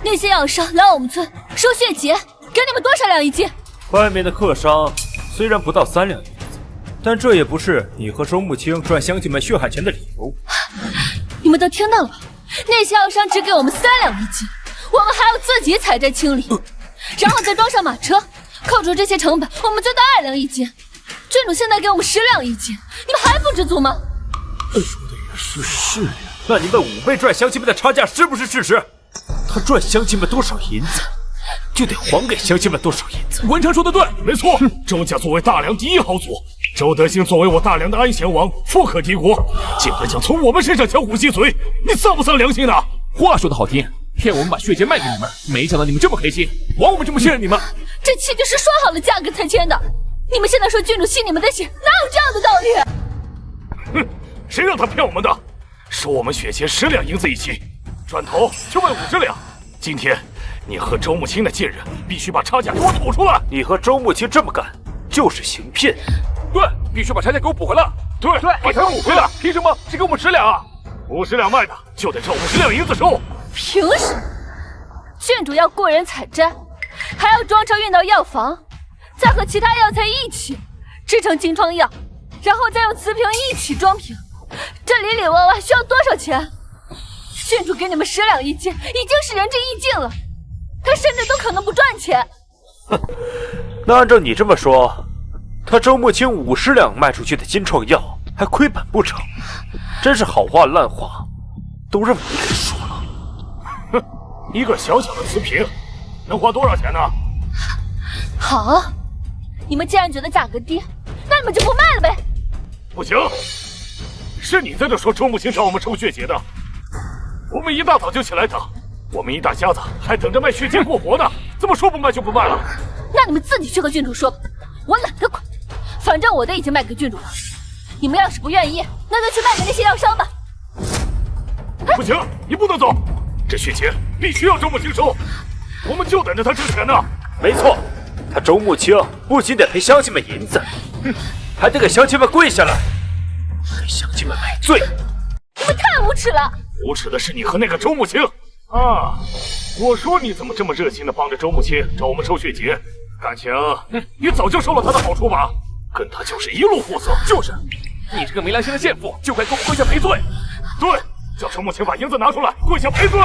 那些药商来我们村收血结，给你们多少两一斤？外面的客商虽然不到3两银子，但这也不是你和周慕清赚乡亲们血汗钱的理由。你们都听到了吧？那些药商只给我们3两一斤，我们还要自己采摘清理，然后再装上马车，扣除这些成本，我们就到2两一斤。郡主现在给我们10两一斤，你们还不知足吗？说的也是呀。那你们5倍赚乡亲们的差价是不是事实？他赚乡亲们多少银子，就得还给乡亲们多少银子。文成说的对，没错。周家作为大梁第一豪族，周德兴作为我大梁的安贤王，富可敌国，竟然想从我们身上抢虎吸髓，你丧不丧良心呢？话说的好听，骗我们把血结卖给你们，没想到你们这么黑心，枉我们这么信任你们。这契就是说好了价格才签的，你们现在说郡主吸你们的血，哪有这样的道理？哼，谁让他骗我们的？收我们血结10两银子一斤，转头就卖50两。今天你和周慕清的贱人必须把差价给我吐出来。你和周慕清这么干就是行骗。对，必须把差价给我补回来。对，把钱补回来。凭什么只给我们10两啊？50两卖的就得照50两银子收。凭什么？郡主要雇人采摘，还要装车运到药房，再和其他药材一起制成金疮药，然后再用瓷瓶一起装瓶，这里里外外需要多少钱？郡主给你们10两一斤，已经是仁至义尽了，他甚至都可能不赚钱。那按照你这么说，他周慕清50两卖出去的金创药还亏本不成？真是好话烂话，都让你给说了。哼，一个小小的瓷瓶，能花多少钱呢？好，你们既然觉得价格低，那你们就不卖了呗。不行，是你在这说周慕清找我们抽血结的，我们一大早就起来等，我们一大家子还等着卖血结过活呢，怎么说不卖就不卖了？那你们自己去和郡主说吧，我懒得管，反正我的已经卖给郡主了。你们要是不愿意，那就去卖给那些药商吧。不行，你不能走，这血结必须要周慕清收，我们就等着他挣钱呢。没错，他周慕清不仅得赔乡亲们银子，还得给乡亲们跪下来，给乡亲们买罪。你们太无耻了！无耻的是你和那个周慕清啊！我说你怎么这么热心的帮着周慕清找我们收血结？感情你早就受了他的好处吧？跟他就是一路货色。就是，你这个没良心的贱妇，就该给我跪下赔罪。对，叫周慕清把银子拿出来，跪下赔罪。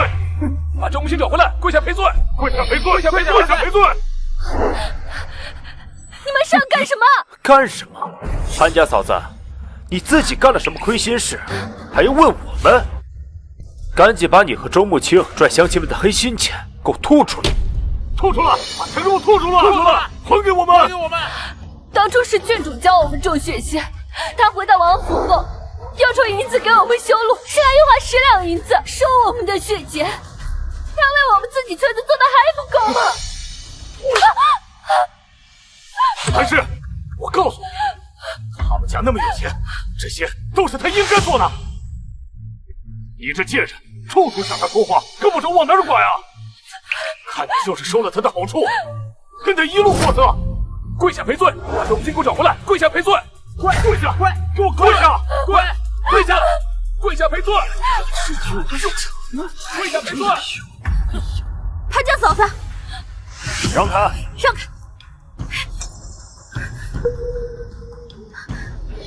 把周慕清找回来，跪下赔罪。跪下赔罪，跪下赔罪，跪下赔罪。你们是要干什么？干什么？潘家嫂子，你自己干了什么亏心事，还要问我们？赶紧把你和周慕清赚乡亲们的黑心钱给我吐出来！吐出来！把钱给我吐出来！吐出来！还给我们！还给我们！当初是郡主教我们种血仙，他回到王府后要出银子给我们修路，是还要花10两银子收我们的血结，他为我们自己村子做的还不够吗？还是我告诉你，他们家那么有钱，这些都是他应该做的。你这贱人，处处向他说话，胳膊肘往哪儿拐啊？看你就是收了他的好处，跟他一路货色。跪下赔罪，把周慕清给我找回来！跪下赔罪！跪下！给我跪下！跪下！跪下赔罪！跪下赔罪！潘家嫂子，让开！让开！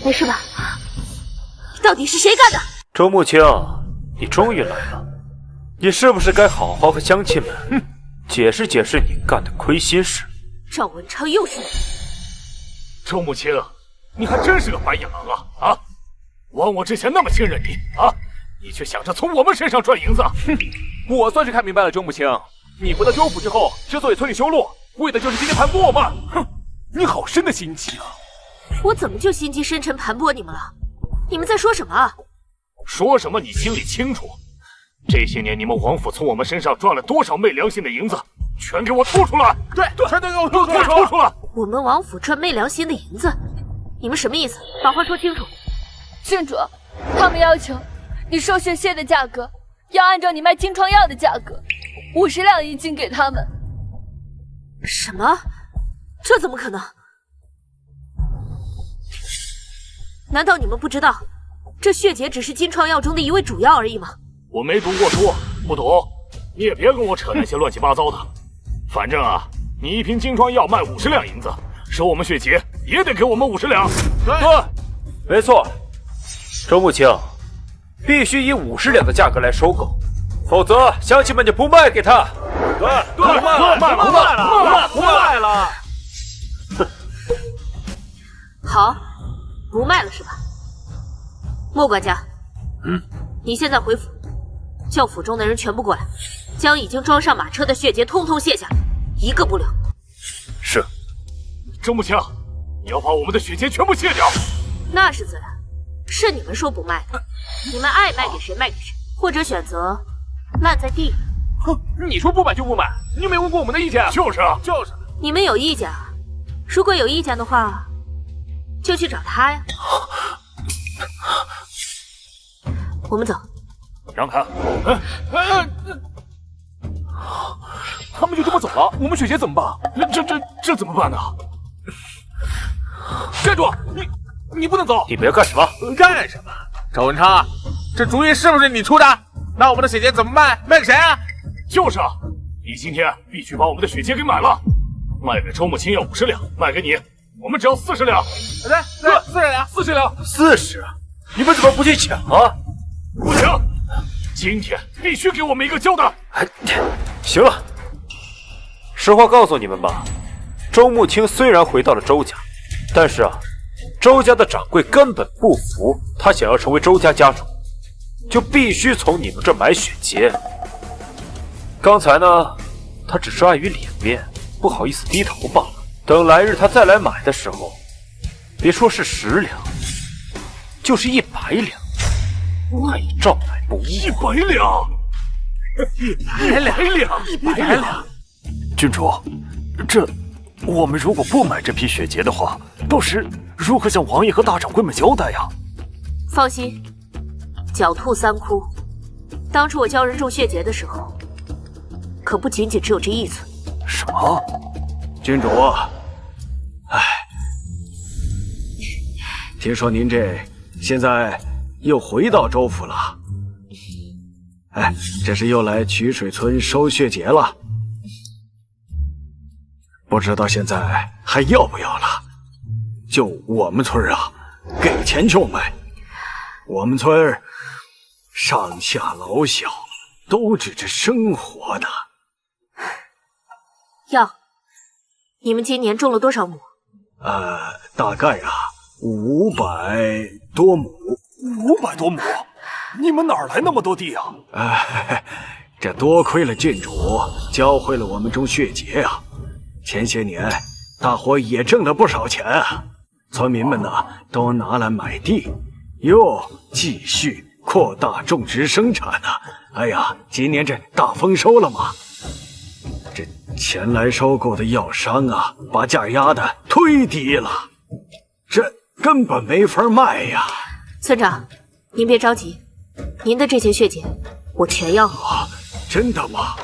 没事吧？到底是谁干的？周慕清，你终于来了，你是不是该好好和乡亲们解释解释你干的亏心事？赵文昌又是你！周慕清，你还真是个白眼狼啊！啊，枉我之前那么信任你啊，你却想着从我们身上赚银子。我算是看明白了，周慕清，你回到州府之后，之所以村里修路，为的就是今天盘剥我们。哼，你好深的心机啊！我怎么就心机深沉盘剥你们了？你们在说什么啊？说什么你心里清楚。这些年你们王府从我们身上赚了多少昧良心的银子，全给我吐出来！对，全都给我吐出来！我们王府赚昧良心的银子，你们什么意思？把话说清楚。郡主，他们要求你收血蟹的价格要按照你卖金疮药的价格，50两一斤给他们。什么？这怎么可能？难道你们不知道，这血结只是金疮药中的一味主药而已吗？我没读过书，不懂，你也别跟我扯那些乱七八糟的。反正啊，你一瓶金疮药卖50两银子，收我们血结也得给我们50两。对，没错。周慕清，必须以50两的价格来收购，否则乡亲们就不卖给他。对，不卖了。哼，好，不卖了是吧？莫管家，你现在回府，叫府中的人全部过来，将已经装上马车的血结通通卸下来，一个不留。是。周慕清，你要把我们的血结全部卸掉。那是自然，是你们说不卖的，你们爱卖给谁卖给谁，或者选择烂在地里。哼，你说不买就不买，你有没有问过我们的意见？就是啊，就是。你们有意见啊？如果有意见的话，就去找他呀。我们走。让开！他们就这么走了，我们血结怎么办？这怎么办呢？站住！你不能走！你们要干什么？干什么？周文昌，这主意是不是你出的？那我们的血结怎么卖？卖给谁啊？就是啊，你今天必须把我们的血结给买了，卖给周慕清要50两，卖给你，我们只要40两。对，40两，40两，40！你们怎么不去抢啊？不行，今天必须给我们一个交代。行了，实话告诉你们吧，周慕清虽然回到了周家，但是啊，周家的掌柜根本不服，他想要成为周家家主，就必须从你们这儿买血节。刚才呢，他只是碍于脸面，不好意思低头罢了。等来日他再来买的时候，别说是10两，就是100两，他也照买不误。100两，100两！郡主，我们如果不买这批血节的话，到时如何向王爷和大掌柜们交代呀？放心，狡兔3窟。当初我教人种血节的时候，可不仅仅只有这1寸。什么？郡主，听说您这现在又回到州府了，这是又来曲水村收血节了，不知道现在还要不要了？就我们村啊，给钱就买。我们村上下老小都指着生活呢。要，你们今年种了多少亩？大概啊500多亩。500多亩？你们哪来那么多地啊？这多亏了郡主教会了我们种血节啊！前些年大伙也挣了不少钱啊，村民们呢都拿来买地，又继续扩大种植生产呢。哎呀，今年这大丰收了嘛！这前来收购的药商啊，把价压得忒低了，这根本没法卖呀。村长，您别着急，您的这些血节我全要。真的吗？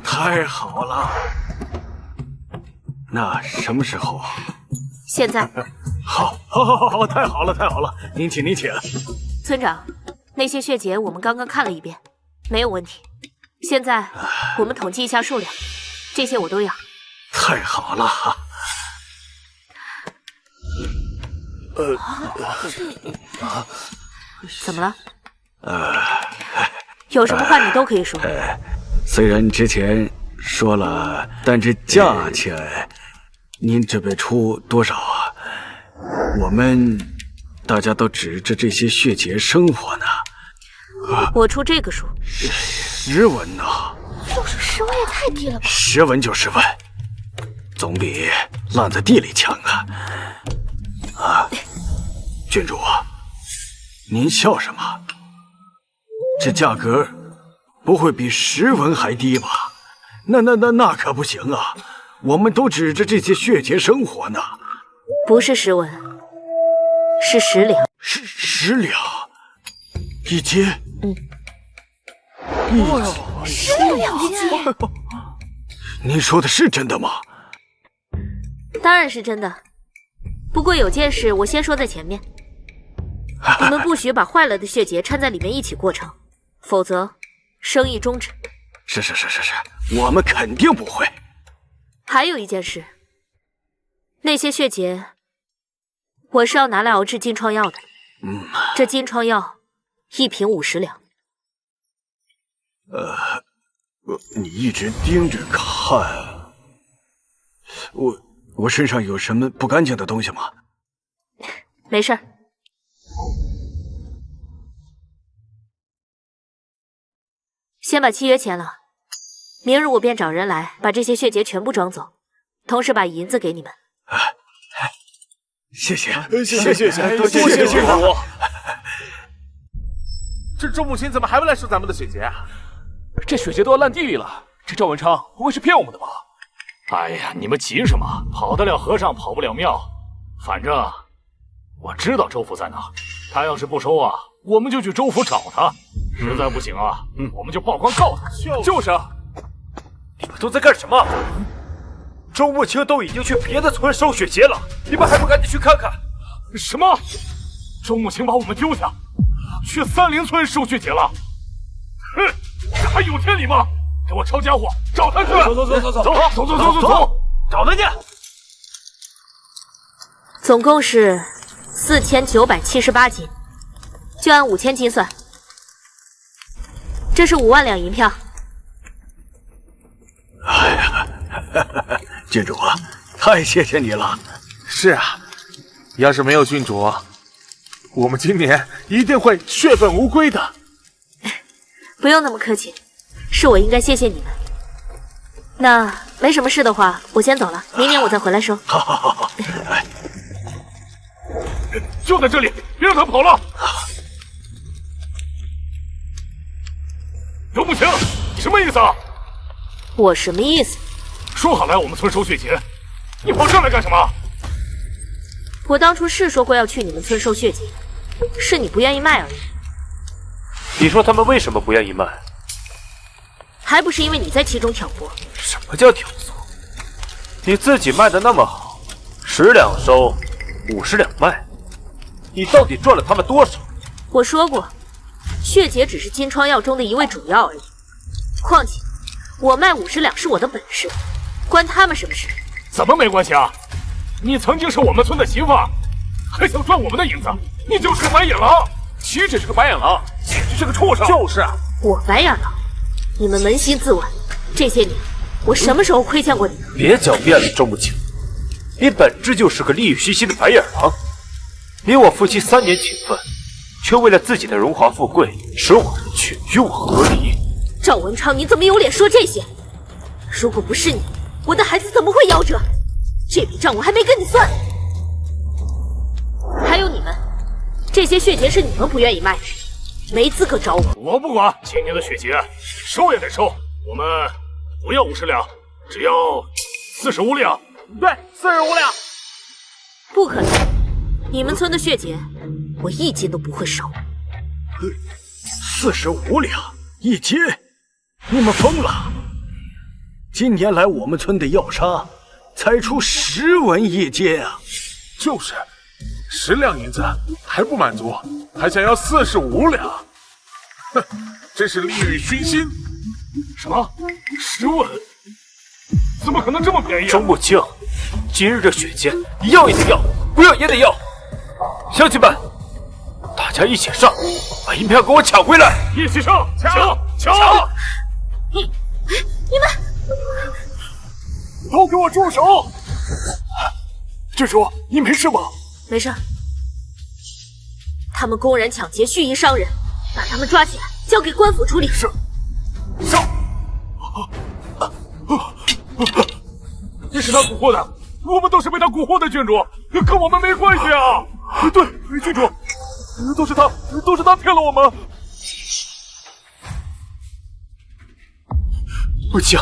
太好了！那什么时候？现在。好，太好了！您请。村长，那些血节我们刚刚看了一遍，没有问题。现在我们统计一下数量，这些我都要。太好了！怎么了？有什么话你都可以说。虽然之前说了，但这价钱您准备出多少啊？我们大家都指着这些血节生活呢。我出这个数，10文呢？就是10文也太低了吧？10文就10文，总比烂在地里强啊！郡主，您笑什么？这价格不会比10文还低吧？那可不行啊！我们都指着这些血节生活呢。不是10文，是10两。10两一阶。10两一阶。您说的是真的吗？当然是真的。不过有件事我先说在前面，你们不许把坏了的血节掺在里面一起过程，否则生意终止。是，我们肯定不会。还有一件事，那些血节我是要拿来熬制金疮药的。这金疮药1瓶50两。你一直盯着看，我身上有什么不干净的东西吗？没事儿。先把契约签了，明日我便找人来把这些血节全部装走，同时把银子给你们。谢谢，多谢郡主。这周母亲怎么还不来收咱们的血节啊？这血节都要烂地里了，这赵文昌不会是骗我们的吧？哎呀，你们急什么？跑得了和尚跑不了庙。反正我知道周府在哪，他要是不收啊，我们就去周府找他。实在不行啊，我们就报官告他。就是啊，你们都在干什么？周慕清都已经去别的村收血节了，你们还不赶紧去看看？什么？周慕清把我们丢下，去30村收血节了？哼，这还有天理吗？给我抄家伙，找他去！走，找他去！总共是4978斤，就按5000斤算。这是5万两银票。哎呀，郡主啊，太谢谢你了。是啊，要是没有郡主，我们今年一定会血本无归的。不用那么客气，是我应该谢谢你们。那没什么事的话，我先走了，明年我再回来收。好。哎，就在这里，别让他跑了。周不清，你什么意思啊？我什么意思？说好来我们村收血节，你跑这来干什么？我当初是说过要去你们村收血节，是你不愿意卖而已。你说他们为什么不愿意卖？还不是因为你在其中挑拨。什么叫挑唆？你自己卖的那么好，10两收，50两卖，你到底赚了他们多少？我说过，血节只是金疮药中的一味主药而已。况且，我卖50两是我的本事，关他们什么事？怎么没关系啊？你曾经是我们村的媳妇，还想赚我们的银子，你就是个白眼狼！岂止是个白眼狼，简直是个畜生！就是啊，我白眼狼，你们扪心自问，这些年我什么时候亏欠过你们？别狡辩了，周慕清，你本质就是个利欲熏心的白眼狼。你我夫妻3年情分，却为了自己的荣华富贵，舍我而去，与我和离。赵文昌，你怎么有脸说这些？如果不是你，我的孩子怎么会夭折？这笔账我还没跟你算。还有你们，这些血节是你们不愿意卖的，没资格找我。我不管，今年的血节收也得收，我们不要50两，只要45两。对，45两。不可能，你们村的血节，我1斤都不会收。45两1斤？你们疯了！近年来我们村的药沙才出10文1斤啊！就是，10两银子还不满足，还想要45两，哼，真是利欲熏心。什么？10文？怎么可能这么便宜啊？周慕清，今日这血节，要也得要，不要也得要。乡亲们，大家一起上，把银票给我抢回来！一起上，抢！你们都给我住手！郡主，你没事吧？没事。他们公然抢劫、蓄意伤人，把他们抓起来，交给官府处理。是。上！你是他蛊惑的，我们都是被他蛊惑的，郡主，跟我们没关系啊！对，郡主，都是他骗了我们。不行，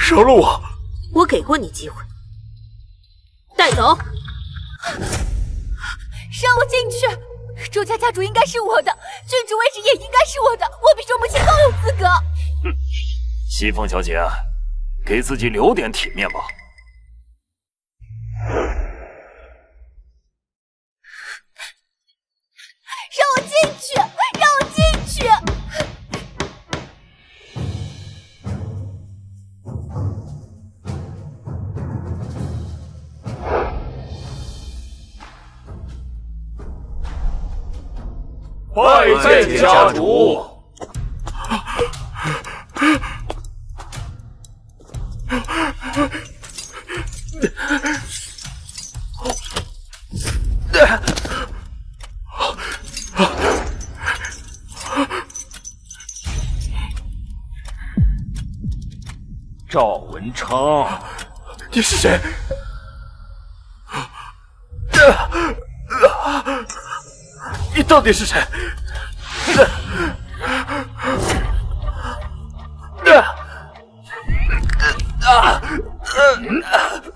饶了我！我给过你机会，带走。让我进去！周家家主应该是我的，郡主位置也应该是我的，我比周慕清更有资格。哼，西凤小姐，给自己留点体面吧。让我进去！让我进去！拜见家主。赵文昌，你是谁？你到底是谁？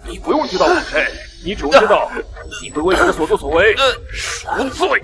你不用知道我是谁，你只要知道你会为你的所作所为赎罪。